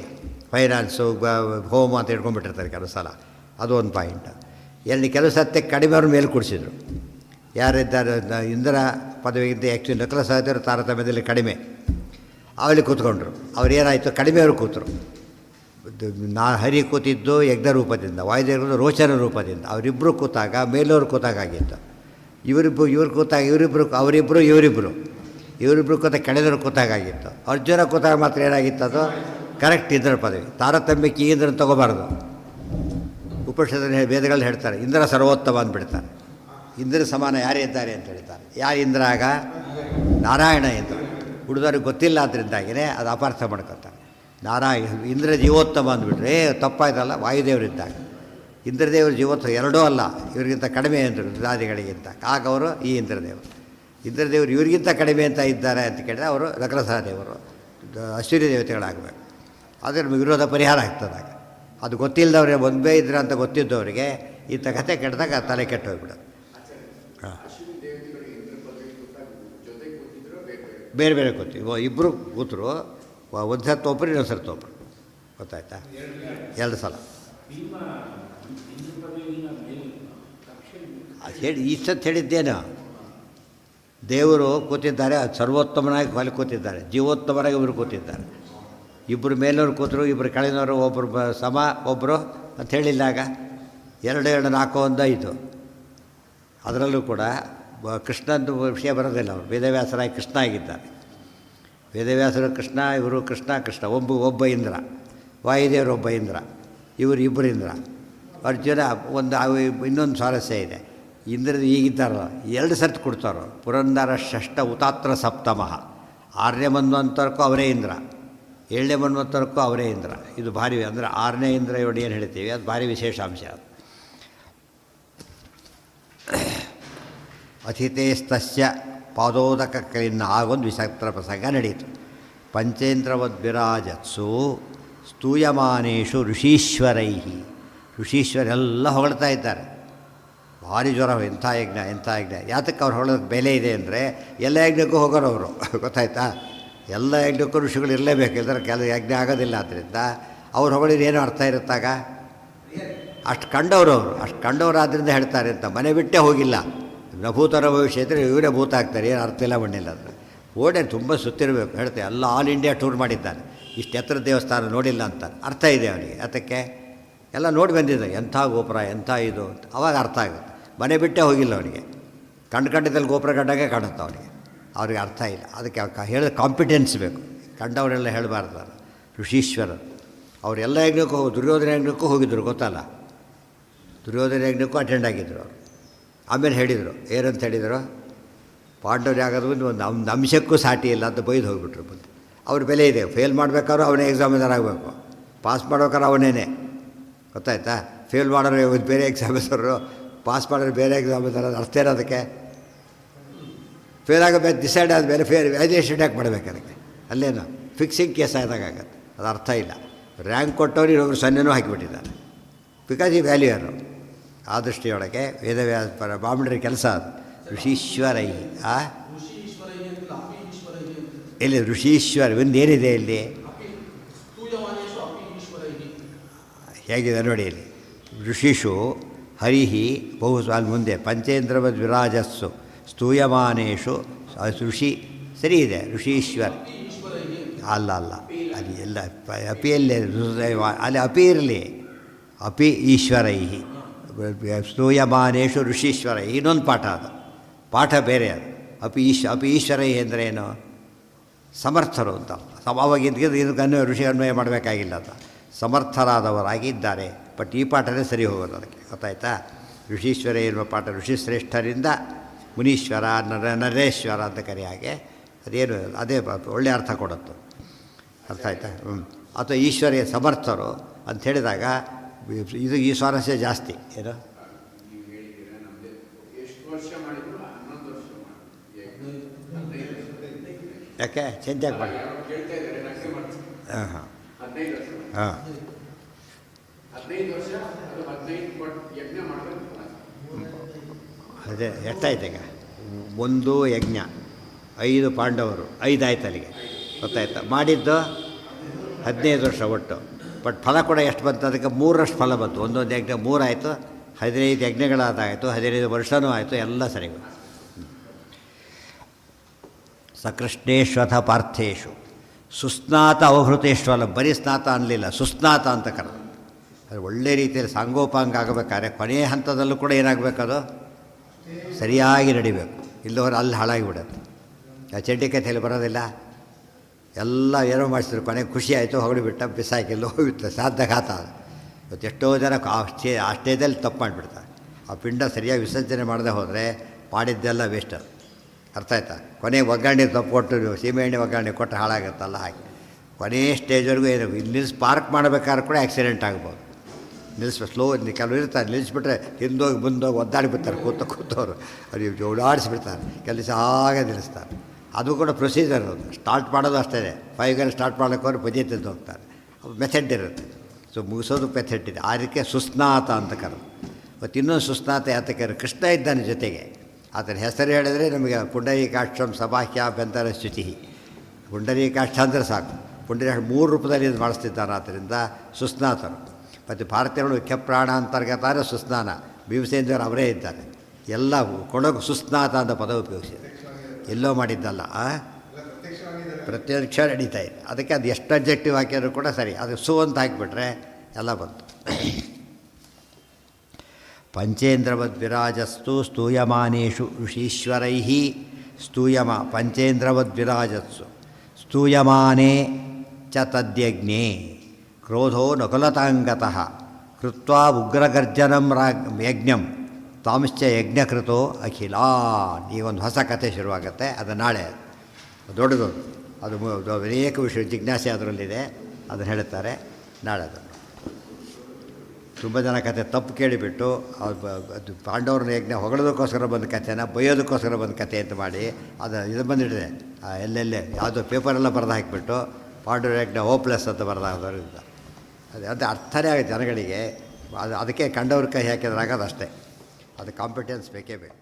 ಫೈನಾನ್ಸು, ಹೋಮ್ ಅಂತ ಇಟ್ಕೊಂಡ್ಬಿಟ್ಟಿರ್ತಾರೆ ಕೆಲವು ಸಲ. ಅದು ಒಂದು ಪಾಯಿಂಟ್. ಎಲ್ಲಿ ಕೆಲವು ಸತ್ಯ ಕಡಿಮೆಯವ್ರ ಮೇಲೆ ಕೂಡಿಸಿದ್ರು. ಯಾರಿದ್ದಾರೆ ಇಂದ್ರ ಪದವಿಗಿಂತ ಆ್ಯಕ್ಚುಲಿ ನಕಲ ಸಹೋದರರು ತಾರತಮ್ಯದಲ್ಲಿ ಕಡಿಮೆ, ಅವಲ್ಲಿ ಕೂತ್ಕೊಂಡ್ರು. ಅವ್ರೇನಾಯಿತು? ಕಡಿಮೆಯವರು ಕೂತರು. ಹರಿ ಕೂತಿದ್ದು ಯಜ್ಞ ರೂಪದಿಂದ, ವಾಯುದೇವರು ರೋಚನ ರೂಪದಿಂದ. ಅವರಿಬ್ಬರು ಕೂತಾಗ ಮೇಲವರು ಕೂತಾಗಿತ್ತು. ಇವರು ಕೂತಾಗ ಇವರಿಬ್ಬರು ಕೂತಾಗ ಕೆಳದವರು ಕೂತಾಗಿತ್ತು. ಅರ್ಜುನ ಕೂತಾಗ ಮಾತ್ರ ಏನಾಗಿತ್ತು? ಅದು ಕರೆಕ್ಟ್ ಇಂದ್ರ ಪದವಿ. ತಾರತಮ್ಯಕ್ಕೆ ಈ ಇಂದ್ರನ ತೊಗೋಬಾರ್ದು. ಉಪನಿಷತ್ತಿನ ವೇದಗಳು ಹೇಳ್ತಾರೆ ಇಂದ್ರ ಸರ್ವೋತ್ತಮ ಅಂದ್ಬಿಡ್ತಾರೆ. ಇಂದ್ರ ಸಮಾನ ಯಾರೇ ಇದ್ದಾರೆ ಅಂತ ಹೇಳ್ತಾರೆ. ಯಾರು ಇಂದ್ರ? ಆಗ ನಾರಾಯಣ ಇಂದ್ರ. ಹುಡುಗರಿಗೆ ಗೊತ್ತಿಲ್ಲ ಅದರಿಂದಾಗಿಯೇ ಅದು ಅಪಾರ್ಥ ಮಾಡ್ಕೊತಾರೆ. ಇಂದ್ರ ಜೀವೋತ್ತಮ ಅಂದ್ಬಿಟ್ರೆ ತಪ್ಪಾಯ್ತಲ್ಲ. ವಾಯುದೇವರಿದ್ದಾಗ ಇಂದ್ರದೇವರು ಜೀವೋತ್ತಮ ಎರಡೂ ಅಲ್ಲ, ಇವರಿಗಿಂತ ಕಡಿಮೆ ಅಂದರು ರುದ್ರಾದಿಗಳಿಗಿಂತ. ಆಗ ಅವರು ಈ ಇಂದ್ರದೇವರು ಇವರಿಗಿಂತ ಕಡಿಮೆ ಅಂತ ಇದ್ದಾರೆ ಅಂತ ಕೇಳಿದ್ರೆ ಅವರು ನಕಲ ಸಹದೇವರು, ಅಶ್ವಿನಿ ದೇವತೆಗಳಾಗಬೇಕು. ಆದರೆ ನಮಗೆ ವಿರೋಧ ಪರಿಹಾರ ಆಗ್ತದಾಗ. ಅದು ಗೊತ್ತಿಲ್ಲದವ್ರೆ ಒಂದೇ ಇದ್ರೆ ಅಂತ ಗೊತ್ತಿದ್ದವರಿಗೆ ಇಂಥ ಕಥೆ ಕೆಟ್ಟದಾಗ ತಲೆ ಕೆಟ್ಟು ಹೋಗ್ಬಿಡೋದು. ಬೇರೆ ಬೇರೆ ಕೂತು ಇಬ್ಬರು ಕೂತರು. ಒಂದು ಸರ್ತಿ ಒಬ್ಬರು, ಇನ್ನೊಂದು ಸರ್ತಿ ಒಬ್ಬರು. ಗೊತ್ತಾಯ್ತಾ? 2 ಸಲ ಹೇಳಿ. ಈ ಸತ್ತು ಹೇಳಿದ್ದೇನು? ದೇವರು ಕೂತಿದ್ದಾರೆ, ಅದು ಸರ್ವೋತ್ತಮನಾಗಿ ಹೊಲಿ ಕೂತಿದ್ದಾರೆ, ಜೀವೋತ್ತಮನಾಗಿ ಇವರು ಕೂತಿದ್ದಾರೆ. ಇಬ್ಬರು ಮೇಲವರು ಕೂತರು, ಇಬ್ಬರು ಕೆಳಗಿನವರು, ಒಬ್ಬರು ಸಮ ಒಬ್ಬರು ಅಂತ ಹೇಳಿಲ್ಲಾಗ 2 2 4 1 5. ಅದರಲ್ಲೂ ಕೂಡ ಕೃಷ್ಣಂದು ವಿಷಯ ಬರೋದಿಲ್ಲ. ಅವರು ವೇದವ್ಯಾಸರಾಗಿ ಕೃಷ್ಣ ಆಗಿದ್ದಾರೆ. ವೇದವ್ಯಾಸರು ಕೃಷ್ಣ, ಇವರು ಕೃಷ್ಣ ಒಬ್ಬ ಇಂದ್ರ, ವಾಯುದೇವರು ಒಬ್ಬ ಇಂದ್ರ, ಇವರು ಇಬ್ಬರು ಇಂದ್ರ. ಅರ್ಜುನ ಇನ್ನೊಂದು ಸ್ವಾರಸ್ಯ ಇದೆ. ಇಂದ್ರದ ಈಗಿದ್ದಾರಲ್ಲ 2 ಸರ್ತಿ ಕೊಡ್ತಾರೋ. ಪುರಂದರ ಷಷ್ಠ ಉತಾತ್ರ ಸಪ್ತಮಃ. 6ನೇ ಮನ್ವಂತರಕ್ಕೂ ಅವರೇ ಇಂದ್ರ, 7ನೇ ಮನ್ವಂತರಕ್ಕೂ ಅವರೇ ಇಂದ್ರ. ಇದು ಭಾರಿ ಅಂದರೆ 6ನೇ ಇಂದ್ರ ಇವಳು ಏನು ಹೇಳ್ತೀವಿ, ಅದು ಭಾರಿ ವಿಶೇಷಾಂಶ. ಅದು ಅತಿಥೇಸ್ತಸ್ಯ ಪಾದೋದಕ ಕಲಿನ ಆಗೊಂದು ವಿಸಕ್ತರ ಪ್ರಸಂಗ ನಡೆಯಿತು. ಪಂಚೇಂದ್ರವದ್ವಿರಾಜತ್ಸು ಸ್ತೂಯಮಾನೇಷು ಋಷೀಶ್ವರೈಹಿ. ಋಷೀಶ್ವರೆಲ್ಲ ಹೊಗಳ್ತಾ ಇದ್ದಾರೆ. ಭಾರಿ ಜ್ವರ, ಎಂಥ ಯಜ್ಞ. ಯಾತಕ್ಕೆ ಅವ್ರು ಹೊಗಳೋದಕ್ಕೆ ಬೆಲೆ ಇದೆ ಅಂದರೆ ಎಲ್ಲ ಯಜ್ಞಕ್ಕೂ ಹೋಗೋರು ಅವರು. ಗೊತ್ತಾಯ್ತಾ? ಎಲ್ಲ ಯಜ್ಞಕ್ಕೂ ಋಷಿಗಳು ಇರಲೇಬೇಕು, ಇಲ್ಲದ್ರೆ ಕೆಲವು ಯಜ್ಞ ಆಗೋದಿಲ್ಲ. ಆದ್ದರಿಂದ ಅವ್ರು ಹೊಗಳಿದ್ರೆ ಏನೋ ಅರ್ಥ ಇರುತ್ತಾಗ? ಅಷ್ಟು ಕಂಡವರು ಆದ್ದರಿಂದ ಹೇಳ್ತಾರೆ ಅಂತ. ಮನೆ ಬಿಟ್ಟೇ ಹೋಗಿಲ್ಲ. ನಭೂತರ ಭವಿಷ್ಯ ಇದ್ದರೆ ಇವರೇ ಭೂತ ಆಗ್ತಾರೆ, ಏನು ಅರ್ಥ ಇಲ್ಲ ಬಣ್ಣಿಲ್ಲ. ಅಂದರೆ ಓಡೇ ತುಂಬ ಸುತ್ತಿರಬೇಕು. ಹೇಳ್ತಾರೆ ಎಲ್ಲ ಆಲ್ ಇಂಡಿಯಾ ಟೂರ್ ಮಾಡಿದ್ದಾನೆ, ಇಷ್ಟು ಎತ್ತರ ದೇವಸ್ಥಾನ ನೋಡಿಲ್ಲ ಅಂತಾರೆ. ಅರ್ಥ ಇದೆ ಅವನಿಗೆ. ಅದಕ್ಕೆ ಎಲ್ಲ ನೋಡಿ ಬಂದಿದ್ದ, ಎಂಥ ಗೋಪುರ, ಎಂಥ ಇದು ಅಂತ. ಅವಾಗ ಅರ್ಥ ಆಗುತ್ತೆ. ಮನೆ ಬಿಟ್ಟೇ ಹೋಗಿಲ್ಲ ಅವನಿಗೆ. ಕಂಡದಲ್ಲಿ ಗೋಪುರ ಕಂಡಾಗೆ ಕಾಣುತ್ತೆ ಅವನಿಗೆ. ಅವ್ರಿಗೆ ಅರ್ಥ ಇಲ್ಲ. ಅದಕ್ಕೆ ಹೇಳಿದ ಕಾಂಪಿಟೆನ್ಸ್ ಬೇಕು. ಕಂಡವರೆಲ್ಲ ಹೇಳಬಾರ್ದು. ಋಷೀಶ್ವರರು ಅವರೆಲ್ಲ ಯಜ್ಞಕ್ಕೂ ದುರ್ಯೋಧನ ಯಜ್ಞಕ್ಕೂ ಹೋಗಿದ್ದರು. ಗೊತ್ತಲ್ಲ, ದುರ್ಯೋಧನ ಯಜ್ಞಕ್ಕೂ ಅಟೆಂಡ್ ಆಗಿದ್ದರು ಅವರು. ಆಮೇಲೆ ಹೇಳಿದರು, ಏನಂತ ಹೇಳಿದರು? ಪಾಂಡವ್ರು ಯಾಗಾದ್ರು ಒಂದು ಅಂಶಕ್ಕೂ ಸಾಟಿ ಇಲ್ಲ ಅಂತ ಬೈದು ಹೋಗ್ಬಿಟ್ರು ಬಂದು. ಅವ್ರ ಬೆಲೆ ಇದೆ. ಫೇಲ್ ಮಾಡಬೇಕಾದ್ರೂ ಅವನೇ ಎಕ್ಸಾಮಿನರ್ ಆಗಬೇಕು, ಪಾಸ್ ಮಾಡ್ಬೇಕಾದ್ರೆ ಅವನೇನೆ. ಗೊತ್ತಾಯ್ತಾ? ಫೇಲ್ ಮಾಡೋರು ಬೇರೆ ಎಕ್ಸಾಮಿನರು, ಪಾಸ್ ಮಾಡೋರು ಬೇರೆ ಎಕ್ಸಾಮಿನರ್. ಅರ್ಥ ಏನೋ ಅದಕ್ಕೆ? ಫೇಲ್ ಆಗಬೇಕು ಡಿಸೈಡ್ ಆದಮೇಲೆ ವ್ಯಾಲ್ಯೂಯೇಷನ್ ಯಾಕೆ ಮಾಡಬೇಕು ಅದಕ್ಕೆ? ಅಲ್ಲೇನು ಫಿಕ್ಸಿಂಗ್ ಕೇಸ್ ಆದಾಗತ್ತೆ. ಅದು ಅರ್ಥ ಇಲ್ಲ. ರ್ಯಾಂಕ್ ಕೊಟ್ಟವ್ರು ಇನ್ನೊಬ್ರು ಸೊನ್ನೆನೂ ಹಾಕಿಬಿಟ್ಟಿದ್ದಾರೆ. ಬಿಕಾಸ್ ಈ ವ್ಯಾಲ್ಯೂಯರು. ಆ ದೃಷ್ಟಿಯೊಳಗೆ ವೇದವ್ಯಾಸ ಬ್ರಾಹ್ಮಣರ ಕೆಲಸ ಅದು. ಋಷೀಶ್ವರೈ ಇಲ್ಲಿ ಋಷೀಶ್ವರ ಒಂದೇನಿದೆ ಇಲ್ಲಿ ಹೇಗಿದೆ ನೋಡಿ. ಇಲ್ಲಿ ಋಷಿಷು ಹರಿಹಿ ಬಹು ಅಲ್ಲಿ ಮುಂದೆ ಪಂಚೇಂದ್ರವದ್ ವಿರಾಜಸ್ಸು ಸ್ತೂಯಮಾನೇಶು ಋಷಿ ಸರಿ ಇದೆ. ಋಷೀಶ್ವರ ಅಲ್ಲ ಅಲ್ಲಿ ಎಲ್ಲ ಅಪಿಯಲ್ಲೇ ಅಲ್ಲಿ ಅಪಿ ಇರಲಿ. ಅಪಿ ಈಶ್ವರೈ ಸ್ತೂಯಮಾನೇಶು ಋಷೀಶ್ವರೈ ಇನ್ನೊಂದು ಪಾಠ. ಅದು ಪಾಠ ಬೇರೆ. ಅದು ಅಪಿ ಈಶ್ವರೈ ಅಂದರೆ ಏನು? ಸಮರ್ಥರು ಅಂತ. ಇದಕ್ಕೆ ಋಷಿ ಅನ್ವಯ ಮಾಡಬೇಕಾಗಿಲ್ಲ ಅಂತ. ಸಮರ್ಥರಾದವರಾಗಿದ್ದಾರೆ. ಬಟ್ ಈ ಪಾಠನೇ ಸರಿ ಹೋಗೋದು ಅದಕ್ಕೆ. ಗೊತ್ತಾಯ್ತಾ? ಋಷೀಶ್ವರ ಎನ್ನುವ ಪಾಠ ಋಷಿಶ್ರೇಷ್ಠರಿಂದ ಮುನೀಶ್ವರ ನರೇಶ್ವರ ಅಂತ ಕರೆ ಹಾಗೆ ಅದೇನು ಅದೇ ಒಳ್ಳೆಯ ಅರ್ಥ ಕೊಡುತ್ತೆ. ಅರ್ಥ ಆಯ್ತಾ? ಅಥವಾ ಈಶ್ವರಿಯ ಸಮರ್ಥರು ಅಂತ ಹೇಳಿದಾಗ ಇದು ಈ ಸ್ವಾರಸ್ಯ ಜಾಸ್ತಿ. ಏನು ಯಾಕೆ ಚೇಂಜಾಗಿ ಮಾಡಿ? ಹಾಂ ಹಾಂ ಹಾಂ ಅದೇ ಎಷ್ಟಾಯ್ತು ಈಗ? ಒಂದು ಯಜ್ಞ, 5 ಪಾಂಡವರು, 5 ಆಯ್ತು ಅಲ್ಲಿಗೆ. ಗೊತ್ತಾಯ್ತಾ? ಮಾಡಿದ್ದು 15 ವರ್ಷ ಒಟ್ಟು. ಬಟ್ ಫಲ ಕೂಡ ಎಷ್ಟು ಬಂತು? ಅದಕ್ಕೆ 3ರಷ್ಟು ಫಲ ಬಂತು. ಒಂದೊಂದು ಯಜ್ಞ 3 ಆಯಿತು. 15 ಯಜ್ಞಗಳಾದಾಯಿತು, 15 ವರ್ಷವೂ ಆಯಿತು, ಎಲ್ಲ ಸರಿ ಬಂತು. ಸಕೃಷ್ಣೇಶ್ವಥ ಪಾರ್ಥೇಶು ಸುಸ್ನಾತ ಅವಭೃತೇಶ್ವರ. ಬರೀ ಸ್ನಾತ ಅನ್ನಲಿಲ್ಲ, ಸುಸ್ನಾತ ಅಂತ ಕರೆದು. ಅದು ಒಳ್ಳೆ ರೀತಿಯಲ್ಲಿ ಸಾಂಗೋಪಾಂಗ ಆಗಬೇಕಾದ್ರೆ ಕೊನೆಯ ಹಂತದಲ್ಲೂ ಕೂಡ ಏನಾಗಬೇಕದು ಸರಿಯಾಗಿ ನಡಿಬೇಕು. ಇಲ್ಲವರು ಅಲ್ಲಿ ಹಾಳಾಗಿಬಿಡತ್ತೆ. ಆ ಚಡ್ಡಿ ಕಥೆಯಲ್ಲಿ ಬರೋದಿಲ್ಲ. ಎಲ್ಲ ಏನೋ ಮಾಡಿಸಿದ್ರು, ಕೊನೆಗೆ ಖುಷಿ ಆಯಿತು, ಹೊಗಳಿಬಿಟ್ಟ, ಬಿಸಾಕಿಲ್ಲ, ಹೋಗಿತ್ತು. ಸಾಧ್ಯಘಾತ ಅದು. ಇವತ್ತು ಎಷ್ಟೋ ಜನ ಆ ಸ್ಟೇಜಲ್ಲಿ ತಪ್ಪು ಮಾಡಿಬಿಡ್ತಾರೆ. ಆ ಪಿಂಡ ಸರಿಯಾಗಿ ವಿಸರ್ಜನೆ ಮಾಡದೆ ಹೋದರೆ ಮಾಡಿದ್ದೆಲ್ಲ ವೇಸ್ಟ್. ಅದು ಅರ್ಥ ಆಯ್ತಾ? ಕೊನೆಗೆ ಒಗ್ಗರಣೆ ತಪ್ಪು ಕೊಟ್ಟು ಸೀಮೆಎಣ್ಣೆ ಒಗ್ಗರಣೆ ಕೊಟ್ಟು ಹಾಳಾಗುತ್ತಲ್ಲ ಹಾಗೆ. ಕೊನೆಯ ಸ್ಟೇಜ್ವರೆಗೂ ಏನು ನಿಲ್ಲಿಸಿ ಪಾರ್ಕ್ ಮಾಡಬೇಕಾದ್ರೆ ಕೂಡ ಆಕ್ಸಿಡೆಂಟ್ ಆಗ್ಬೋದು. ಸ್ಲೋ ಕೆಲವರು ಇರ್ತಾರೆ, ನಿಲ್ಲಿಸ್ಬಿಟ್ರೆ ಹಿಂದೋಗಿ ಮುಂದೋಗಿ ಒದ್ದಾಡಿಬಿಡ್ತಾರೆ ಕೂತವರು. ಅದು ಓಡಾಡಿಸ್ಬಿಡ್ತಾರೆ. ಕೆಲಸ ಹಾಗೆ ನಿಲ್ಲಿಸ್ತಾರೆ. ಅದು ಕೂಡ ಪ್ರೊಸೀಜರ್. ಅದು ಸ್ಟಾರ್ಟ್ ಮಾಡೋದು ಅಷ್ಟೇ. 5 ಗಂಟೆ ಸ್ಟಾರ್ಟ್ ಮಾಡೋಕ್ಕೋರು ಪದ್ಯ ತಿಂದು ಹೋಗ್ತಾರೆ. ಮೆಥಡ್ ಇರುತ್ತೆ. ಸೊ ಮುಗಿಸೋದು ಮೆಥಡ್ ಇದೆ. ಅದಕ್ಕೆ ಸುಸ್ನಾತ ಅಂತ ಕರೆದು. ಮತ್ತು ಇನ್ನೊಂದು ಸುಸ್ನಾತ ಯಾತಕ್ಕೆ? ಕೃಷ್ಣ ಇದ್ದಾನೆ ಜೊತೆಗೆ. ಆತನ ಹೆಸರು ಹೇಳಿದ್ರೆ ನಮಗೆ ಪುಂಡರೀಕಾಕ್ಷಂ ಸಭಾಹ್ಯ ಅಭ್ಯಂತರ ಶುಚಿ. ಪುಂಡರೀಕಾಕ್ಷ ಅಂದರೆ ಸಾಕು. ಪುಂಡರೀಕಾಕ್ಷ 3 ರೂಪದಲ್ಲಿ ಇದು ಮಾಡಿಸ್ತಿದ್ದಾನೆ. ಆದ್ದರಿಂದ ಸುಸ್ನಾತರು. ಮತ್ತು ಭಾರತೀಯಗಳು ಕೆಪ್ರಾಣ ಅಂತರ್ಗತಾರೆ ಸುಸ್ನಾನ. ಭೀಮಸೇಂದ್ರರು ಅವರೇ ಇದ್ದಾರೆ. ಎಲ್ಲ ಕೊಡೋಕೆ ಸುಸ್ನಾತ ಅಂತ ಪದ ಉಪಯೋಗಿಸಿದ್ದಾರೆ. ಎಲ್ಲೋ ಮಾಡಿದ್ದಲ್ಲ, ಪ್ರತ್ಯಕ್ಷ ನಡೀತಾ ಇದೆ. ಅದಕ್ಕೆ ಅದು ಎಷ್ಟು ಅಬ್ಜೆಕ್ಟಿವ್ ಹಾಕಿದ್ರು ಕೂಡ ಸರಿ. ಅದು ಅಂತ ಹಾಕಿಬಿಟ್ರೆ ಎಲ್ಲ ಬಂತು. ಪಂಚೇಂದ್ರವದ್ ವಿರಾಜಸ್ತು ಸ್ತೂಯಮಾನೇಷು ಋಷೀಶ್ವರೈ ಪಂಚೇಂದ್ರವದ್ ವಿರಾಜಸ್ಸು ಸ್ತೂಯಮಾನೇ ಚ ತದ್ಯಜ್ಞೆ ಕ್ರೋಧೋ ನಕುಲತಾಂಗತಃ ಕೃತ್ವಾ ಉಗ್ರಗರ್ಜನಂ ಯಜ್ಞಂ ತಾಂಶ್ಚ ಯಜ್ಞಕೃತೋ ಅಖಿಲಾನ್. ಈ ಒಂದು ಹೊಸ ಕಥೆ ಶುರುವಾಗುತ್ತೆ. ಅದು ನಾಳೆ. ದೊಡ್ಡದು ಅದು ಅನೇಕ ವಿಷಯ ಜಿಜ್ಞಾಸೆ ಅದರಲ್ಲಿದೆ. ಅದನ್ನು ಹೇಳುತ್ತಾರೆ ನಾಳೆ. ಅದನ್ನು ತುಂಬ ಜನ ಕಥೆ ತಪ್ಪು ಕೇಳಿಬಿಟ್ಟು ಅದು ಪಾಂಡವ್ರನ್ನ ಯಜ್ಞ ಹೊಗಳೋದಕ್ಕೋಸ್ಕರ ಬಂದ ಕಥೆನ ಬೈಯೋದಕ್ಕೋಸ್ಕರ ಬಂದ ಕಥೆ ಅಂತ ಮಾಡಿ ಇದು ಬಂದಿಟ್ಟಿದೆ. ಎಲ್ಲೆಲ್ಲೇ ಯಾವುದೋ ಪೇಪರೆಲ್ಲ ಬರೆದು ಹಾಕಿಬಿಟ್ಟು ಪಾಂಡವ್ರ ಯಜ್ಞ ಹೋಪ್ಲೆಸ್ ಅಂತ ಬರೆದಾದವರು ಇಲ್ಲ. ಅದು ಅರ್ಥನೇ ಆಗುತ್ತೆ ಜನಗಳಿಗೆ. ಅದಕ್ಕೆ ಕಂಡವ್ರ ಕೈ ಹಾಕಿದ್ರಾಗೋದು ಅಷ್ಟೇ. ಅದು ಕಾಂಪಿಟೆನ್ಸ್ ಬೇಕೇ ಬೇಕು.